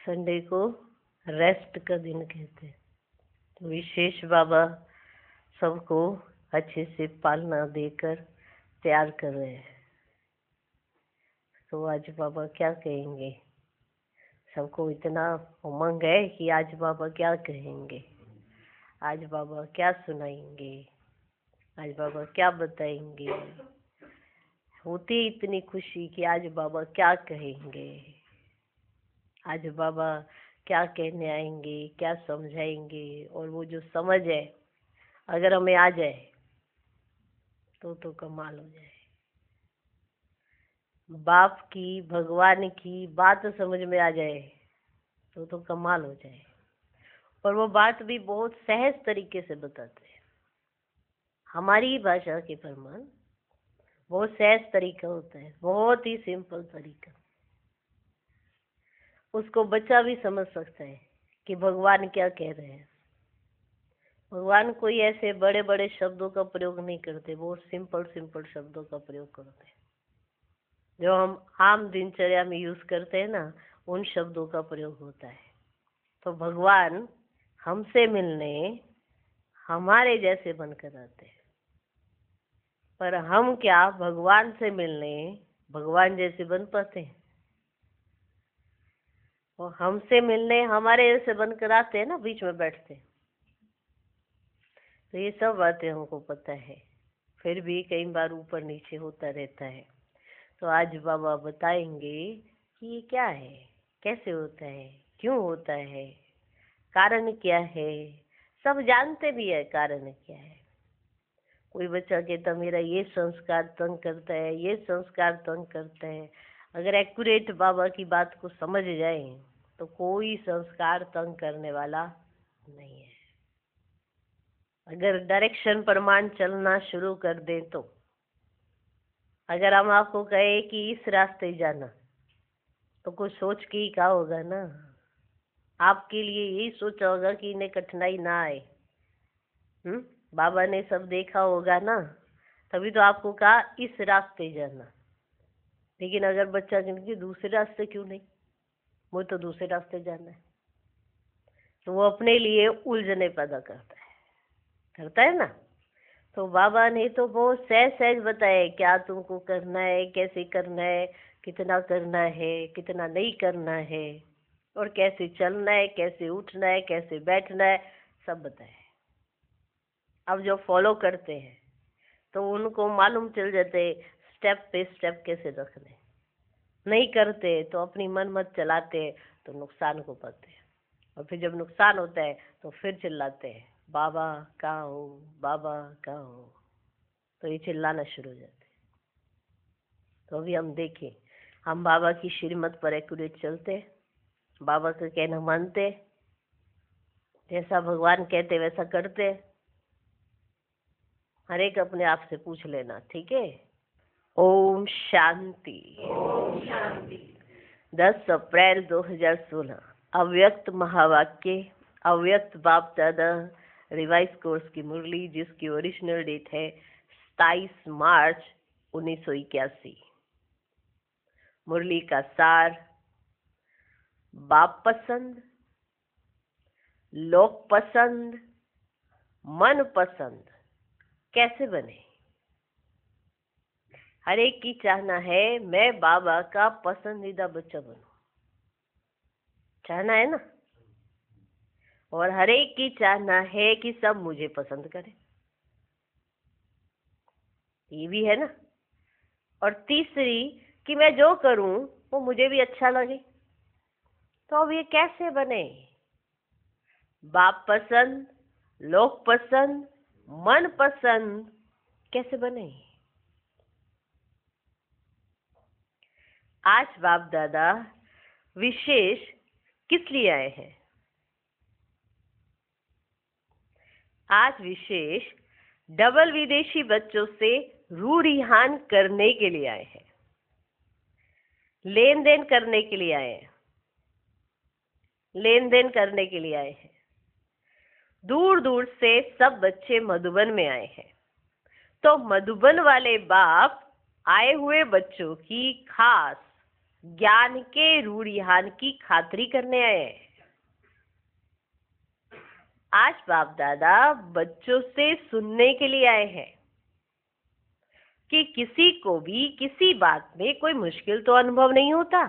Sunday को rest का दिन कहते हैं। तो विशेष बाबा सबको अच्छे से पालना देकर तैयार कर रहे हैं। तो आज बाबा क्या कहेंगे? सबको इतना उमंग है कि आज बाबा क्या कहेंगे, आज बाबा क्या सुनाएंगे, आज बाबा क्या बताएंगे। होती इतनी खुशी कि आज बाबा क्या कहेंगे, आज बाबा क्या कहने आएंगे, क्या समझाएंगे। और वो जो समझ है अगर हमें आ जाए तो कमाल हो जाए। बाप की, भगवान की बात समझ में आ जाए तो कमाल हो जाए। और वो बात भी बहुत सहज तरीके से बताते हैं। हमारी भाषा के प्रमाण बहुत सहज तरीका होता है, बहुत ही सिंपल तरीका। उसको बच्चा भी समझ सकता है कि भगवान क्या कह रहे हैं। भगवान कोई ऐसे बड़े बड़े शब्दों का प्रयोग नहीं करते, बहुत सिंपल सिंपल शब्दों का प्रयोग करते हैं। जो हम आम दिनचर्या में यूज करते हैं ना, उन शब्दों का प्रयोग होता है। तो भगवान हमसे मिलने हमारे जैसे बनकर आते हैं, पर हम क्या भगवान से मिलने भगवान जैसे बन पाते हैं? और हमसे मिलने हमारे जैसे बनकर आते हैं ना, बीच में बैठते हैं। तो ये सब बातें हमको पता है, फिर भी कई बार ऊपर नीचे होता रहता है। तो आज बाबा बताएंगे कि ये क्या है, कैसे होता है, क्यों होता है, कारण क्या है। सब जानते भी है कारण क्या है। कोई बच्चा कहता मेरा ये संस्कार तंग करता है, ये संस्कार तंग करता है। अगर एक्यूरेट बाबा की बात को समझ जाए तो कोई संस्कार तंग करने वाला नहीं है। अगर डायरेक्शन प्रमाण चलना शुरू कर दें तो, अगर हम आपको कहे कि इस रास्ते जाना, तो कुछ सोच के ही कहा होगा ना। आपके लिए यही सोचा होगा कि इन्हें कठिनाई ना आए। बाबा ने सब देखा होगा ना, तभी तो आपको कहा इस रास्ते जाना। लेकिन अगर बच्चा कहे दूसरे रास्ते क्यों नहीं, मुझे तो दूसरे रास्ते जाना है, तो वो अपने लिए उलझने पैदा करता है ना। तो बाबा ने तो बहुत सहज सहज बताया क्या तुमको करना है, कैसे करना है, कितना करना है, कितना नहीं करना है, और कैसे चलना है, कैसे उठना है, कैसे बैठना है, सब बताया। अब जो फॉलो करते हैं तो उनको मालूम चल जाते स्टेप पे स्टेप कैसे रखने। नहीं करते तो अपनी मन मत चलाते तो नुकसान को पाते हैं। और फिर जब नुकसान होता है तो फिर चिल्लाते हैं बाबा कहाँ हो, बाबा कहाँ हो। तो ये चिल्लाना शुरू हो जाते हैं। तो अभी हम देखें, हम बाबा की श्रीमत पर एक्यूरेट चलते, बाबा का कहना मानते, जैसा भगवान कहते वैसा करते। हर एक अपने आप से पूछ लेना, ठीक है? ओम शांति। 10 अप्रैल 2016 अव्यक्त महावाक्य, अव्यक्त बाप दादा रिवाइज कोर्स की मुरली, जिसकी ओरिजिनल डेट है 27 मार्च 1981। मुरली का सार, बाप पसंद, लोक पसंद, मन पसंद कैसे बने। हर एक की चाहना है मैं बाबा का पसंदीदा बच्चा बनूं, चाहना है ना। और हर एक की चाहना है कि सब मुझे पसंद करें, ये भी है ना। और तीसरी कि मैं जो करूं वो मुझे भी अच्छा लगे। तो अब ये कैसे बने? बाप पसंद, लोक पसंद, मन पसंद कैसे बने? आज बाप दादा विशेष किस लिए आए हैं? आज विशेष डबल विदेशी बच्चों से रूढ़िहान करने के लिए आए हैं, लेन देन करने के लिए आए हैं, लेन देन करने के लिए आए हैं। दूर दूर से सब बच्चे मधुबन में आए हैं। तो मधुबन वाले बाप आए हुए बच्चों की खास ज्ञान के रूढ़ियान की खातरी करने आए हैं। आज बाप दादा बच्चों से सुनने के लिए आए हैं कि किसी को भी किसी बात में कोई मुश्किल तो अनुभव नहीं होता।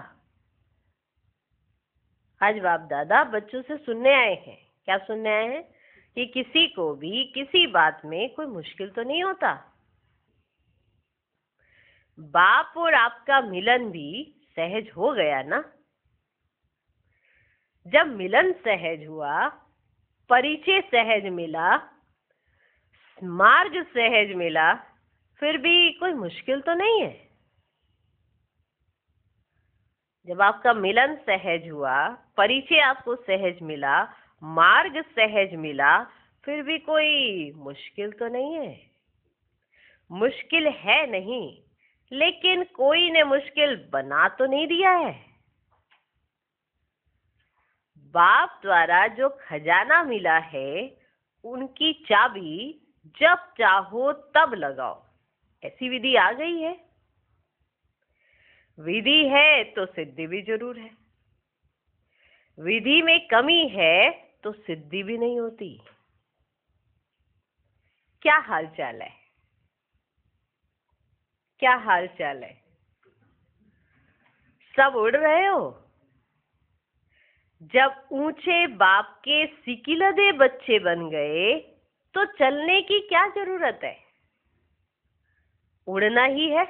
आज बाप दादा बच्चों से सुनने आए हैं। क्या सुनने आए हैं? कि किसी को भी किसी बात में कोई मुश्किल तो नहीं होता। बाप और आपका मिलन भी सहज हो गया ना। जब मिलन सहज हुआ, परिचय सहज मिला, मार्ग सहज मिला, फिर भी कोई मुश्किल तो नहीं है। जब आपका मिलन सहज हुआ, परिचय आपको सहज मिला, मार्ग सहज मिला, फिर भी कोई मुश्किल तो नहीं है। मुश्किल है नहीं, लेकिन कोई ने मुश्किल बना तो नहीं दिया है। बाप द्वारा जो खजाना मिला है, उनकी चाबी जब चाहो तब लगाओ, ऐसी विधि आ गई है। विधि है तो सिद्धि भी जरूर है। विधि में कमी है तो सिद्धि भी नहीं होती। क्या हाल चाल है? क्या हाल चाल है? सब उड़ रहे हो? जब ऊंचे बाप के सिकिलदे बच्चे बन गए तो चलने की क्या जरूरत है? उड़ना ही है।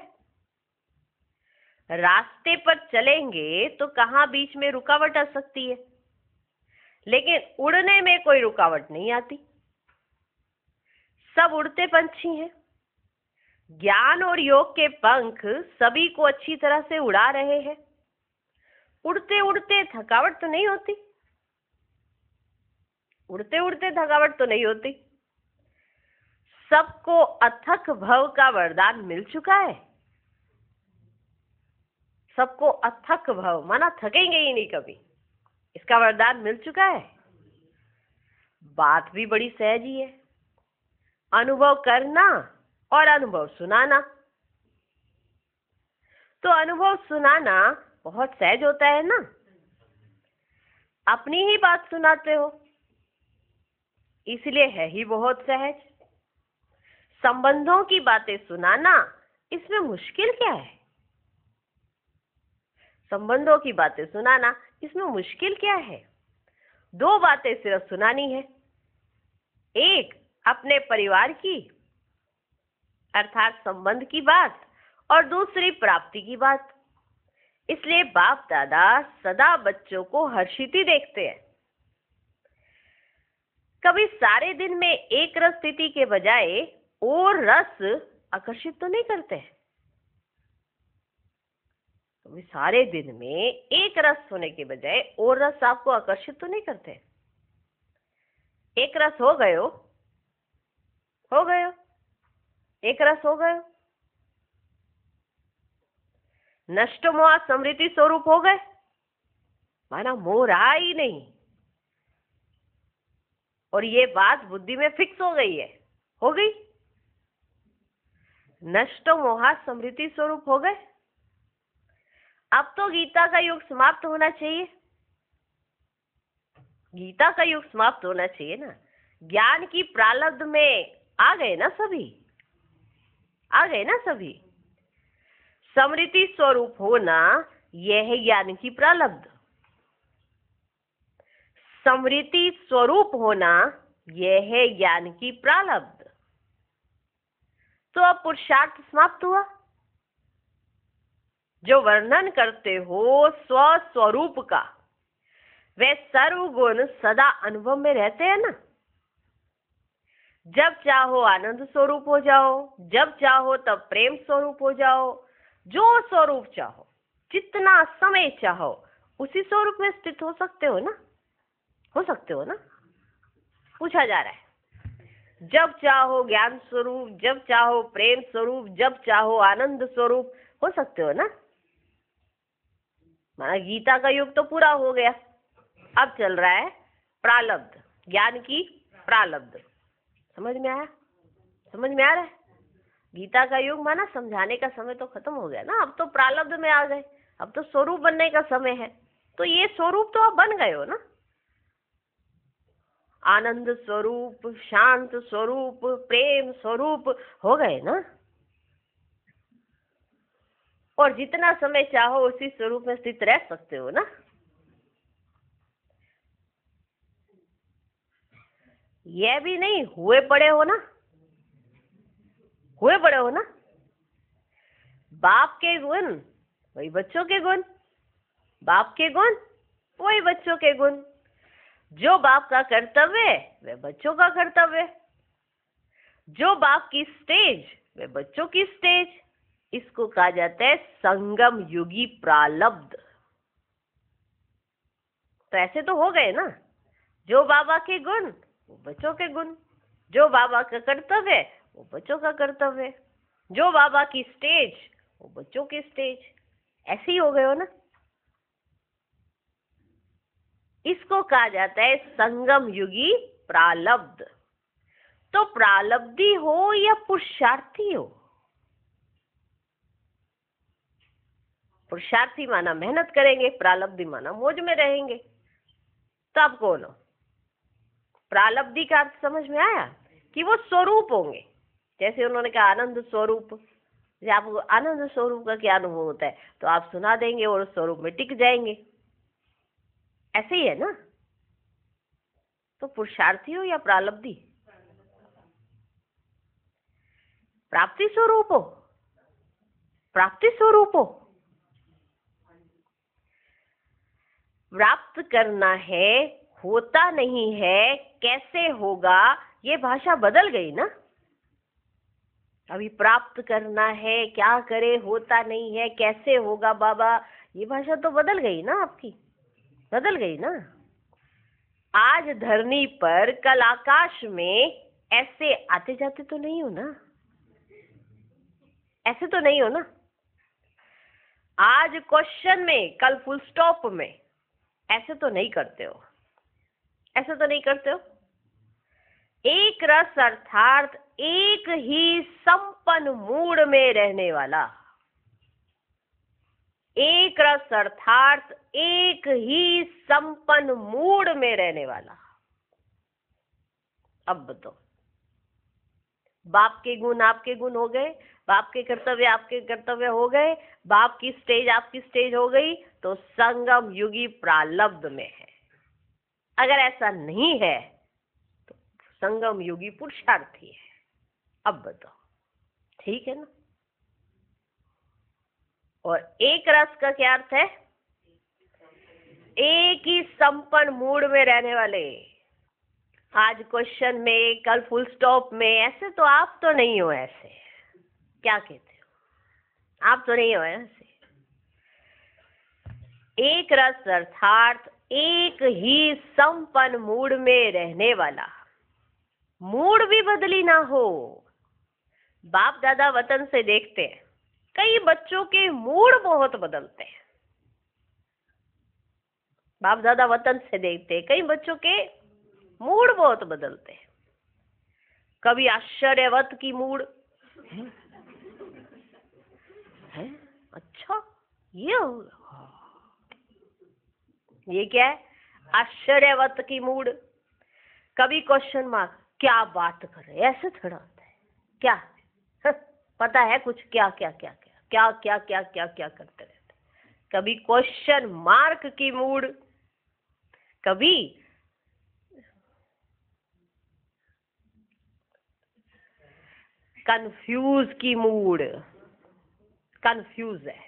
रास्ते पर चलेंगे तो कहां बीच में रुकावट आ सकती है, लेकिन उड़ने में कोई रुकावट नहीं आती। सब उड़ते पंछी हैं। ज्ञान और योग के पंख सभी को अच्छी तरह से उड़ा रहे हैं। उड़ते उड़ते थकावट तो नहीं होती। उड़ते उड़ते थकावट तो नहीं होती। सबको अथक भव का वरदान मिल चुका है। सबको अथक भव माना थकेंगे ही नहीं कभी, इसका वरदान मिल चुका है। बात भी बड़ी सहज ही है। अनुभव करना और अनुभव सुनाना। तो अनुभव सुनाना बहुत सहज होता है ना। अपनी ही बात सुनाते हो, इसलिए है ही बहुत सहज। संबंधों की बातें सुनाना, इसमें मुश्किल क्या है? संबंधों की बातें सुनाना, इसमें मुश्किल क्या है? दो बातें सिर्फ सुनानी है। एक अपने परिवार की अर्थात संबंध की बात, और दूसरी प्राप्ति की बात। इसलिए बाप दादा सदा बच्चों को हर्षित ही देखते हैं। कभी सारे दिन में एक रस स्थिति के बजाय और रस आकर्षित तो नहीं करते। कभी सारे दिन में एक रस होने के बजाय और रस आपको आकर्षित तो नहीं करते। एक रस हो गए हो एक रस हो गए, नष्ट मोह समृद्धि स्वरूप हो गए, माना मोह रहा ही नहीं। और ये बात बुद्धि में फिक्स हो गई है, हो गई। नष्ट मोह समृद्धि स्वरूप हो गए। अब तो गीता का युग समाप्त होना चाहिए। गीता का युग समाप्त होना चाहिए ना। ज्ञान की प्रारब्ध में आ गए ना सभी, आ गए ना सभी। समृद्धि स्वरूप होना यह है ज्ञान की प्रारब्ध। समृद्धि स्वरूप होना यह है ज्ञान की प्रारब्ध। तो अब पुरुषार्थ समाप्त हुआ। जो वर्णन करते हो स्वस्वरूप का, वे सर्वगुण सदा अनुभव में रहते हैं ना। जब चाहो आनंद स्वरूप हो जाओ, जब चाहो तब प्रेम स्वरूप हो जाओ। जो स्वरूप चाहो, जितना समय चाहो, उसी स्वरूप में स्थित हो सकते हो ना। हो सकते हो ना। पूछा जा रहा है, जब चाहो ज्ञान स्वरूप, जब चाहो प्रेम स्वरूप, जब चाहो आनंद स्वरूप, हो सकते हो ना। माना गीता का युग तो पूरा हो गया, अब चल रहा है प्रारब्ध, ज्ञान की प्रारब्ध। समझ में आया? समझ में आ रहा है? गीता का युग माना समझाने का समय तो खत्म हो गया ना, अब तो प्रारब्ध में आ गए। अब तो स्वरूप बनने का समय है। तो ये स्वरूप तो आप बन गए हो ना, आनंद स्वरूप, शांत स्वरूप, प्रेम स्वरूप हो गए ना। और जितना समय चाहो उसी स्वरूप में स्थित रह सकते हो ना। यह भी नहीं हुए पड़े हो ना, हुए पड़े हो ना। बाप के गुण वही बच्चों के गुण, बाप के गुण वही बच्चों के गुण। जो बाप का कर्तव्य वह बच्चों का कर्तव्य, जो बाप की स्टेज वह बच्चों की स्टेज। इसको कहा जाता है संगम युगी प्रालब्ध। तो ऐसे तो हो गए ना, जो बाबा के गुण वो बच्चों के गुण, जो बाबा का कर्तव्य वो बच्चों का कर्तव्य, जो बाबा की स्टेज वो बच्चों की स्टेज। ऐसे ही हो गए हो ना। इसको कहा जाता है संगम युगी प्रालब्ध। तो प्रालब्धि हो या पुरुषार्थी हो, पुरुषार्थी माना मेहनत करेंगे, प्रालब्धि माना मौज में रहेंगे। तो आप कौन हो? प्रालब्धि का अर्थ समझ में आया कि वो स्वरूप होंगे। जैसे उन्होंने कहा आनंद स्वरूप, जैसे आपको आनंद स्वरूप का क्या अनुभव होता है तो आप सुना देंगे और उस स्वरूप में टिक जाएंगे। ऐसे ही है ना। तो पुरुषार्थी हो या प्रालब्धि? प्राप्ति स्वरूप हो, प्राप्ति स्वरूप हो। प्राप्त करना है, होता नहीं है, कैसे होगा, ये भाषा बदल गई ना। अभी प्राप्त करना है, क्या करे, होता नहीं है, कैसे होगा बाबा, ये भाषा तो बदल गई ना आपकी, बदल गई ना। आज धरनी पर, कल आकाश में, ऐसे आते जाते तो नहीं हो ना, ऐसे तो नहीं हो ना। आज क्वेश्चन में, कल फुल स्टॉप में, ऐसे तो नहीं करते हो, ऐसे तो नहीं करते हो। एक रस अर्थात एक ही संपन्न मूड में रहने वाला, एक रस अर्थात एक ही संपन्न मूड में रहने वाला। अब बताओ, बाप के गुण आपके गुण हो गए, बाप के कर्तव्य आपके कर्तव्य हो गए, बाप की स्टेज आपकी स्टेज हो गई, तो संगम युगी प्रालब्ध में है। अगर ऐसा नहीं है तो संगम युगी पुरुषार्थी है। अब बताओ, ठीक है ना। और एक रस का क्या अर्थ है? एक ही संपन्न मूड में रहने वाले। आज क्वेश्चन में, कल फुल स्टॉप में, ऐसे तो आप तो नहीं हो। ऐसे क्या कहते हो, आप तो नहीं हो ऐसे। एक रस अर्थात एक ही संपन्न मूड में रहने वाला। मूड भी बदली ना हो। बाप दादा वतन से देखते हैं, कई बच्चों के मूड बहुत बदलते हैं। बाप दादा वतन से देखते हैं, कई बच्चों के मूड बहुत बदलते हैं। कभी आश्चर्यवत की मूड है, अच्छा ये होगा, ये क्या है? आश्चर्यवत की मूड। कभी क्वेश्चन मार्क, क्या बात कर रहे, ऐसे थोड़ा होता है क्या, पता है कुछ, क्या क्या क्या क्या क्या क्या क्या क्या क्या करते रहते। कभी क्वेश्चन मार्क की मूड, कभी कंफ्यूज की मूड। कंफ्यूज है,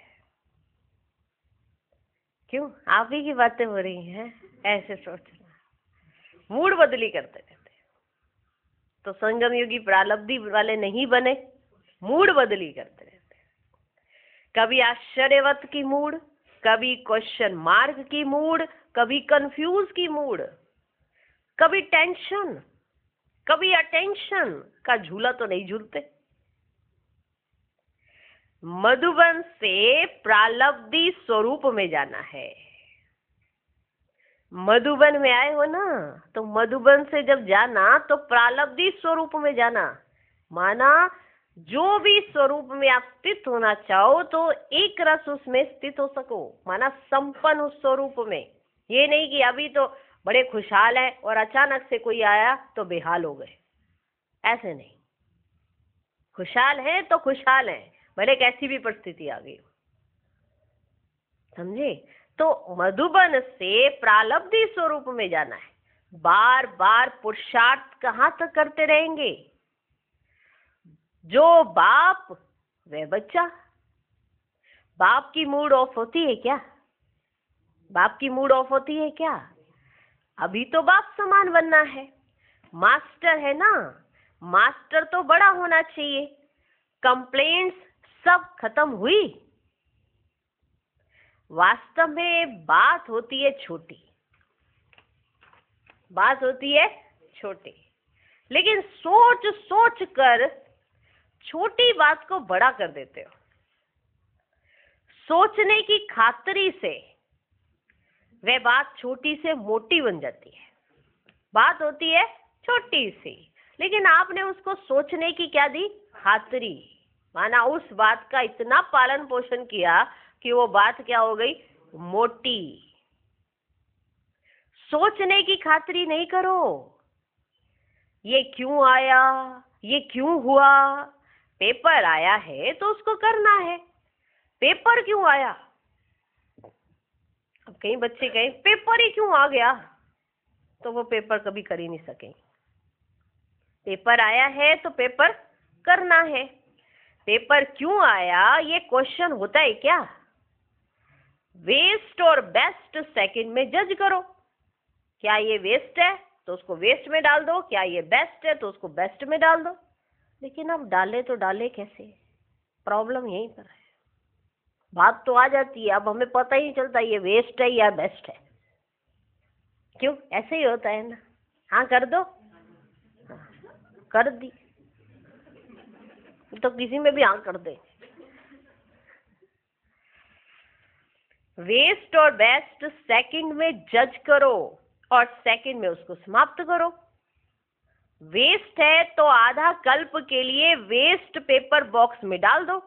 क्यों? आप ही की बातें हो रही हैं, ऐसे सोचना, मूड बदली करते रहते। तो संगम युगी प्रालब्धि वाले नहीं बने, मूड बदली करते रहते। कभी आश्चर्यवत की मूड, कभी क्वेश्चन मार्क की मूड, कभी कंफ्यूज की मूड, कभी टेंशन, कभी अटेंशन का झूला तो नहीं झूलते। मधुबन से प्रालब्धि स्वरूप में जाना है। मधुबन में आए हो ना, तो मधुबन से जब जाना तो प्रालब्धि स्वरूप में जाना। माना जो भी स्वरूप में आप स्थित होना चाहो तो एक रस उसमें स्थित हो सको, माना संपन्न उस स्वरूप में। ये नहीं कि अभी तो बड़े खुशहाल है और अचानक से कोई आया तो बेहाल हो गए, ऐसे नहीं। खुशहाल है तो खुशहाल है, भले कैसी भी परिस्थिति आ गई हो, समझे। तो मधुबन से प्रालब्धि स्वरूप में जाना है। बार बार पुरुषार्थ कहाँ तक करते रहेंगे? जो बाप वह बच्चा। बाप की मूड ऑफ होती है क्या? बाप की मूड ऑफ होती है क्या? अभी तो बाप समान बनना है, मास्टर है ना, मास्टर तो बड़ा होना चाहिए। कंप्लेंट्स सब खत्म हुई। वास्तव में बात होती है छोटी, बात होती है छोटी, लेकिन सोच सोच कर छोटी बात को बड़ा कर देते हो। सोचने की खातरी से वह बात छोटी से मोटी बन जाती है। बात होती है छोटी सी, लेकिन आपने उसको सोचने की क्या दी? खातरी। माना उस बात का इतना पालन पोषण किया कि वो बात क्या हो गई? मोटी। सोचने की खातरी नहीं करो, ये क्यों आया, ये क्यों हुआ। पेपर आया है तो उसको करना है। पेपर क्यों आया? अब कई बच्चे कहें पेपर ही क्यों आ गया, तो वो पेपर कभी कर ही नहीं सकेंगे। पेपर आया है तो पेपर करना है। पेपर क्यों आया ये क्वेश्चन होता है क्या? वेस्ट और बेस्ट सेकंड में जज करो। क्या ये वेस्ट है तो उसको वेस्ट में डाल दो, क्या ये बेस्ट है तो उसको बेस्ट में डाल दो। लेकिन अब डाले तो डाले कैसे? प्रॉब्लम यहीं पर है। बात तो आ जाती है, अब हमें पता ही चलता ये वेस्ट है या बेस्ट है। क्यों? ऐसे ही होता है ना। हाँ कर दो, कर दी, तो किसी में भी हाँ कर दे। वेस्ट और बेस्ट सेकंड में जज करो और सेकंड में उसको समाप्त करो। वेस्ट है तो आधा कल्प के लिए वेस्ट पेपर बॉक्स में डाल दो।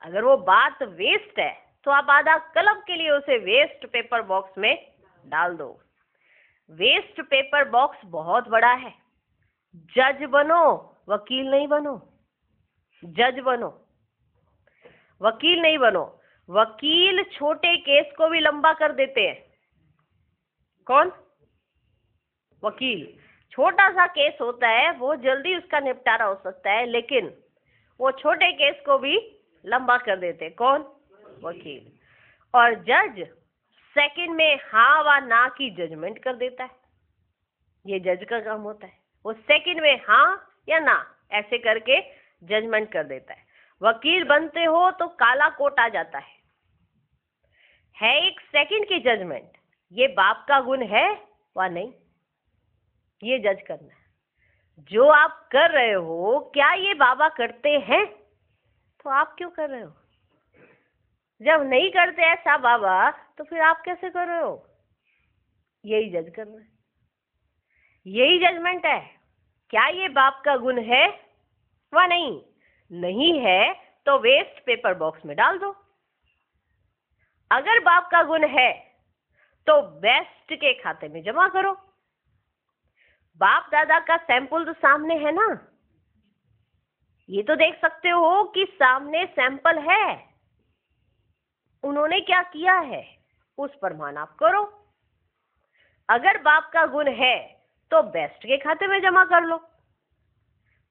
अगर वो बात वेस्ट है तो आप आधा कल्प के लिए उसे वेस्ट पेपर बॉक्स में डाल दो। वेस्ट पेपर बॉक्स बहुत बड़ा है। जज बनो, वकील नहीं बनो। जज बनो, वकील नहीं बनो। वकील छोटे केस को भी लंबा कर देते हैं। कौन? वकील। छोटा सा केस होता है वो जल्दी उसका निपटारा हो सकता है, लेकिन वो छोटे केस को भी लंबा कर देते हैं। कौन? वकील। और जज सेकंड में हाँ व ना की जजमेंट कर देता है। ये जज का काम होता है, वो सेकंड में हाँ या ना ऐसे करके जजमेंट कर देता है। वकील बनते हो तो काला कोट आ जाता है एक सेकंड की जजमेंट। ये बाप का गुण है व नहीं, ये जज करना है। जो आप कर रहे हो क्या ये बाबा करते हैं? तो आप क्यों कर रहे हो? जब नहीं करते ऐसा बाबा तो फिर आप कैसे कर रहे हो? यही जज करना है, यही जजमेंट है। क्या ये बाप का गुण है व नहीं? नहीं है तो वेस्ट पेपर बॉक्स में डाल दो। अगर बाप का गुण है तो बेस्ट के खाते में जमा करो। बाप दादा का सैंपल तो सामने है ना, ये तो देख सकते हो कि सामने सैंपल है। उन्होंने क्या किया है उस पर मान आप करो। अगर बाप का गुण है तो बेस्ट के खाते में जमा कर लो।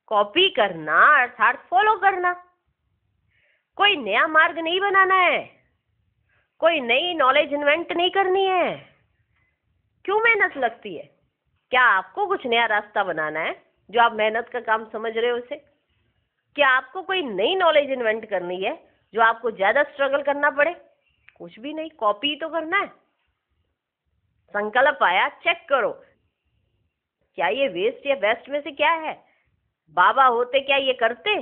कॉपी करना अर्थात फॉलो करना। कोई नया मार्ग नहीं बनाना है, कोई नई नॉलेज इन्वेंट नहीं करनी है। क्यों मेहनत लगती है? क्या आपको कुछ नया रास्ता बनाना है जो आप मेहनत का काम समझ रहे हो उसे? क्या आपको कोई नई नॉलेज इन्वेंट करनी है जो आपको ज्यादा स्ट्रगल करना पड़े? कुछ भी नहीं, कॉपी तो करना है। संकल्प आया, चेक करो क्या ये वेस्ट या बेस्ट में से क्या है। बाबा होते क्या ये करते?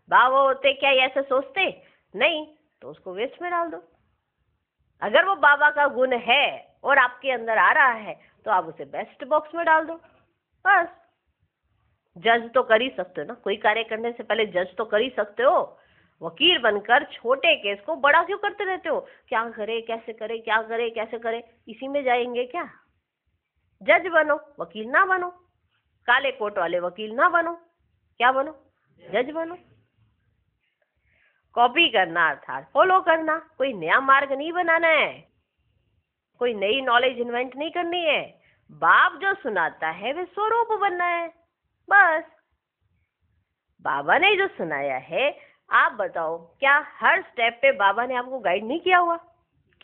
बाबा होते क्या ये ऐसे सोचते? नहीं, तो उसको वेस्ट में डाल दो। अगर वो बाबा का गुण है और आपके अंदर आ रहा है तो आप उसे बेस्ट बॉक्स में डाल दो, बस। जज तो कर ही सकते हो ना, कोई कार्य करने से पहले जज तो कर ही सकते हो। वकील बनकर छोटे केस को बड़ा क्यों करते रहते हो? क्या करे कैसे करे, क्या करे कैसे करे, इसी में जाएंगे क्या? जज बनो, वकील ना बनो। काले कोट वाले वकील ना बनो, क्या बनो? जज बनो। कॉपी करना अर्थात फॉलो करना, कोई नया मार्ग नहीं बनाना है, कोई नई नॉलेज इन्वेंट नहीं करनी है। बाप जो सुनाता है वे स्वरूप बनना है, बस। बाबा ने जो सुनाया है, आप बताओ क्या हर स्टेप पे बाबा ने आपको गाइड नहीं किया हुआ?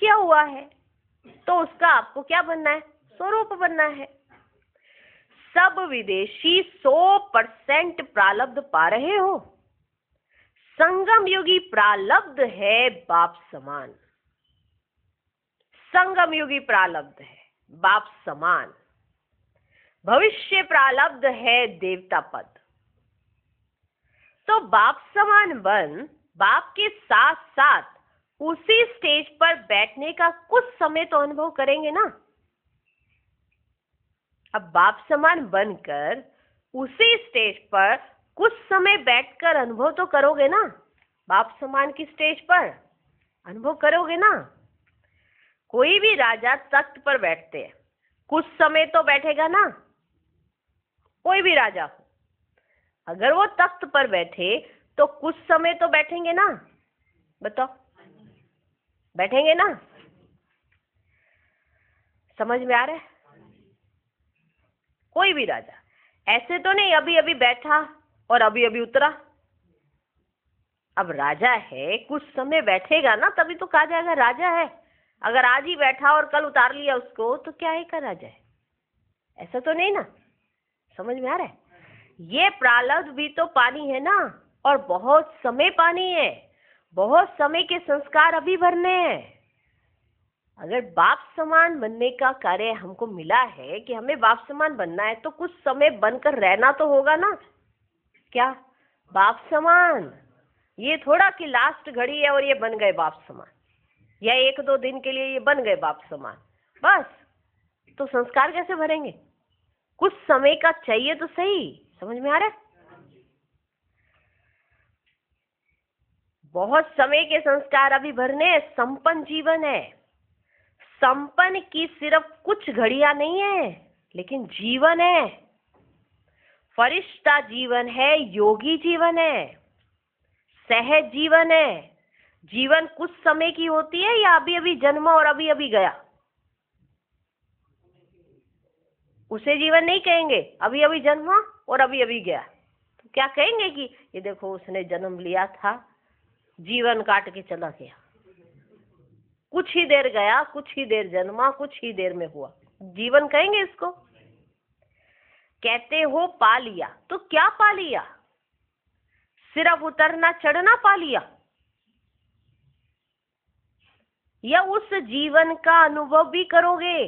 किया हुआ है। तो उसका आपको क्या बनना है? स्वरूप बनना है। सब विदेशी 100% प्रारब्ध पा रहे हो। संगम युगी प्रारब्ध है बाप समान। संगम युगी प्रारब्ध है बाप समान। भविष्य प्रारब्ध है देवता पद। तो बाप समान बन, बाप के साथ साथ उसी स्टेज पर बैठने का कुछ समय तो अनुभव करेंगे ना। अब बाप समान बनकर उसी स्टेज पर कुछ समय बैठकर अनुभव तो करोगे ना। बाप समान की स्टेज पर अनुभव करोगे ना। कोई भी राजा तख्त पर बैठते हैं, कुछ समय तो बैठेगा ना। कोई भी राजा हो, अगर वो तख्त पर बैठे तो कुछ समय तो बैठेंगे ना। बताओ, बैठेंगे ना? समझ में आ रहा है? कोई भी राजा ऐसे तो नहीं अभी अभी बैठा और अभी अभी उतरा। अब राजा है, कुछ समय बैठेगा ना, तभी तो कहा जाएगा राजा है। अगर आज ही बैठा और कल उतार लिया उसको, तो क्या है का राजा है? ऐसा तो नहीं ना। समझ में आ रहा है? ये प्रारब्ध भी तो पानी है ना, और बहुत समय पानी है, बहुत समय के संस्कार अभी भरने हैं। अगर बाप समान बनने का कार्य हमको मिला है कि हमें बाप समान बनना है, तो कुछ समय बनकर रहना तो होगा ना। क्या बाप समान? ये थोड़ा कि लास्ट घड़ी है और ये बन गए बाप समान, या 1-2 दिन के लिए ये बन गए बाप समान, बस। तो संस्कार कैसे भरेंगे? कुछ समय का चाहिए तो सही। समझ में आ रहा है? बहुत समय के संस्कार अभी भरने। संपन्न जीवन है। संपन्न की सिर्फ कुछ घड़ियां नहीं है, लेकिन जीवन है। फरिश्ता जीवन है, योगी जीवन है, सहज जीवन है। जीवन कुछ समय की होती है या अभी अभी जन्मा और अभी अभी गया? उसे जीवन नहीं कहेंगे। अभी अभी जन्मा और अभी अभी गया तो क्या कहेंगे कि ये देखो उसने जन्म लिया था, जीवन काट के चला गया, कुछ ही देर गया, कुछ ही देर जन्मा, कुछ ही देर में हुआ। जीवन कहेंगे इसको? कहते हो पा लिया, तो क्या पा लिया? सिर्फ उतरना चढ़ना पा लिया, या उस जीवन का अनुभव भी करोगे?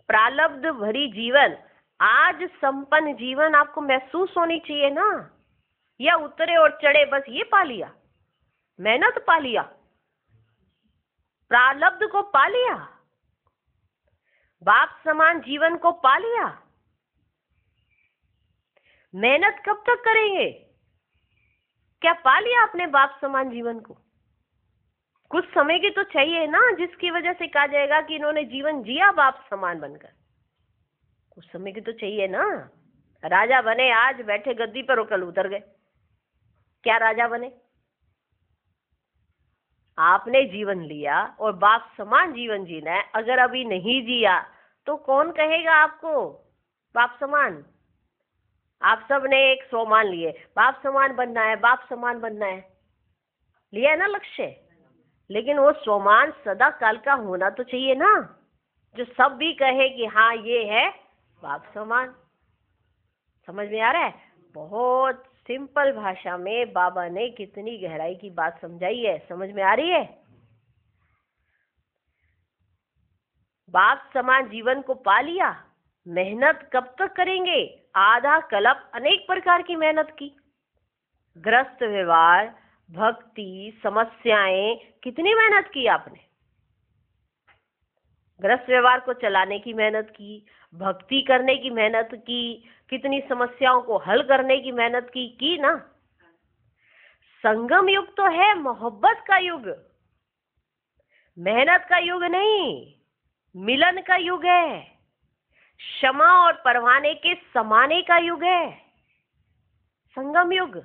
प्रारब्ध भरी जीवन, आज संपन्न जीवन आपको महसूस होनी चाहिए ना। या उतरे और चढ़े बस ये पा लिया? मेहनत पा लिया, प्रारब्ध को पा लिया, बाप समान जीवन को पा लिया। मेहनत कब तक करेंगे? क्या पा लिया अपने बाप समान जीवन को? कुछ समय की तो चाहिए ना, जिसकी वजह से कहा जाएगा कि इन्होंने जीवन जिया बाप समान बनकर। कुछ समय की तो चाहिए ना। राजा बने, आज बैठे गद्दी पर और कल उतर गए, क्या राजा बने? आपने जीवन लिया और बाप समान जीवन जीना है। अगर अभी नहीं जिया तो कौन कहेगा आपको बाप समान? आप सब ने एक 100 मान लिए, बाप समान बनना है, बाप समान बनना है, लिया है ना लक्ष्य। लेकिन वो सोमान सदा काल का होना तो चाहिए ना, जो सब भी कहे कि हाँ ये है बाप समान। समझ में आ रहा है? बहुत सिंपल भाषा में बाबा ने कितनी गहराई की बात समझाई है। समझ में आ रही है? बाप समान जीवन को पा लिया। मेहनत कब तक करेंगे? आधा कल्प अनेक प्रकार की मेहनत की, ग्रस्त व्यवहार, भक्ति, समस्याएं, कितनी मेहनत की आपने। गृहस्थ व्यवहार को चलाने की मेहनत की, भक्ति करने की मेहनत की, कितनी समस्याओं को हल करने की मेहनत की ना। संगम युग तो है मोहब्बत का युग, मेहनत का युग नहीं, मिलन का युग है, क्षमा और परवाने के समाने का युग है। संगम युग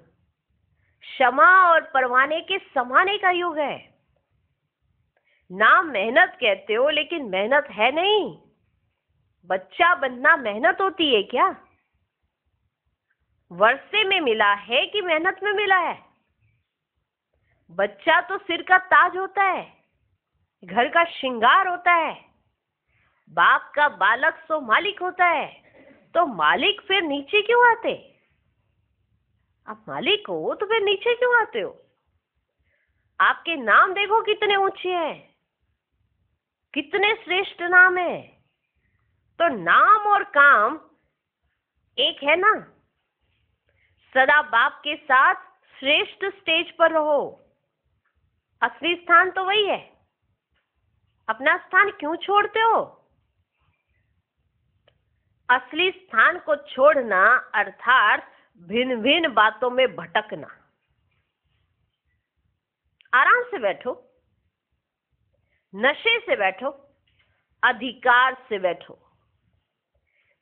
क्षमा और परवाने के समाने का युग है। नाम मेहनत कहते हो, लेकिन मेहनत है नहीं। बच्चा बनना मेहनत होती है क्या? वर्षे में मिला है कि मेहनत में मिला है? बच्चा तो सिर का ताज होता है, घर का श्रृंगार होता है, बाप का बालक सो मालिक होता है। तो मालिक फिर नीचे क्यों आते? आप मालिक हो तो फिर नीचे क्यों आते हो? आपके नाम देखो कितने ऊंचे हैं, कितने श्रेष्ठ नाम है। तो नाम और काम एक है ना। सदा बाप के साथ श्रेष्ठ स्टेज पर रहो, असली स्थान तो वही है। अपना स्थान क्यों छोड़ते हो? असली स्थान को छोड़ना अर्थात भिन्न भिन्न बातों में भटकना। आराम से बैठो, नशे से बैठो, अधिकार से बैठो।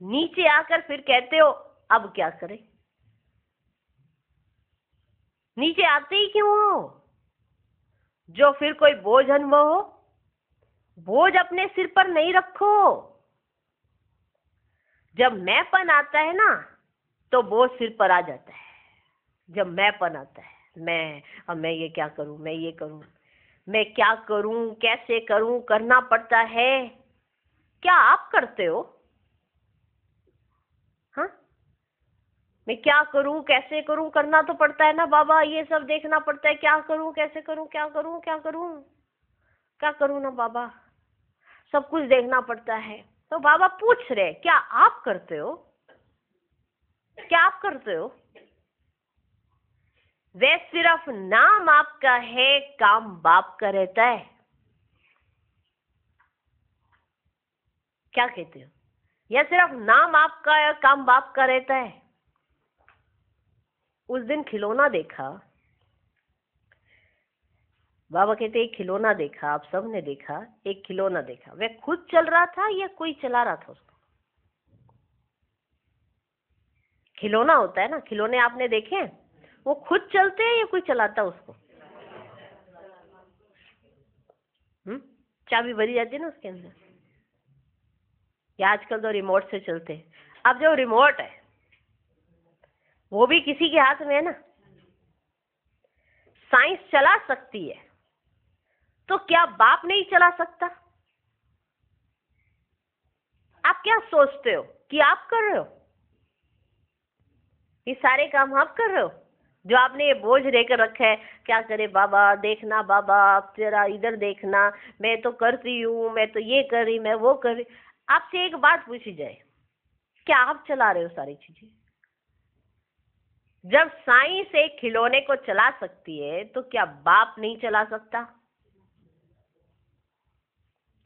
नीचे आकर फिर कहते हो अब क्या करें? नीचे आते ही क्यों हो? जो फिर कोई बोझ अनुभव हो, बोझ अपने सिर पर नहीं रखो। जब मैंपन आता है ना तो बोझ सिर पर आ जाता है। जब मैंपन आता है, मैं ये क्या करूं, मैं ये करूं, मैं क्या करूं, कैसे करूं, करना पड़ता है। क्या आप करते हो? हाँ, मैं क्या करूं, कैसे करूं, करना तो पड़ता है ना बाबा। ये सब देखना पड़ता है, क्या करूं, कैसे करूं, क्या करूं, क्या करूं, क्या करूं ना बाबा, सब कुछ देखना पड़ता है। तो बाबा पूछ रहे क्या आप करते हो? क्या आप करते हो? वे सिर्फ नाम आपका है, काम बाप का रहता है। क्या कहते हो? या सिर्फ नाम आपका है, काम बाप का रहता है? उस दिन खिलौना देखा, बाबा कहते एक खिलौना देखा, आप सब ने देखा, एक खिलौना देखा। वह खुद चल रहा था या कोई चला रहा था उसको? खिलौना होता है ना, खिलौने आपने देखे हैं, वो खुद चलते हैं या कोई चलाता है उसको? चाबी भरी जाती है ना उसके अंदर, या आजकल तो रिमोट से चलते हैं। अब जो रिमोट है वो भी किसी के हाथ में है ना। साइंस चला सकती है, तो क्या बाप नहीं चला सकता? आप क्या सोचते हो कि आप कर रहे हो? ये सारे काम आप कर रहे हो? जो आपने ये बोझ लेकर रखा है, क्या करे बाबा, देखना बाबा, आप जरा इधर देखना, मैं तो करती हूँ, मैं तो ये कर रही, मैं वो कर रही। आपसे एक बात पूछी जाए, क्या आप चला रहे हो सारी चीजें? जब साइंस एक खिलौने को चला सकती है, तो क्या बाप नहीं चला सकता?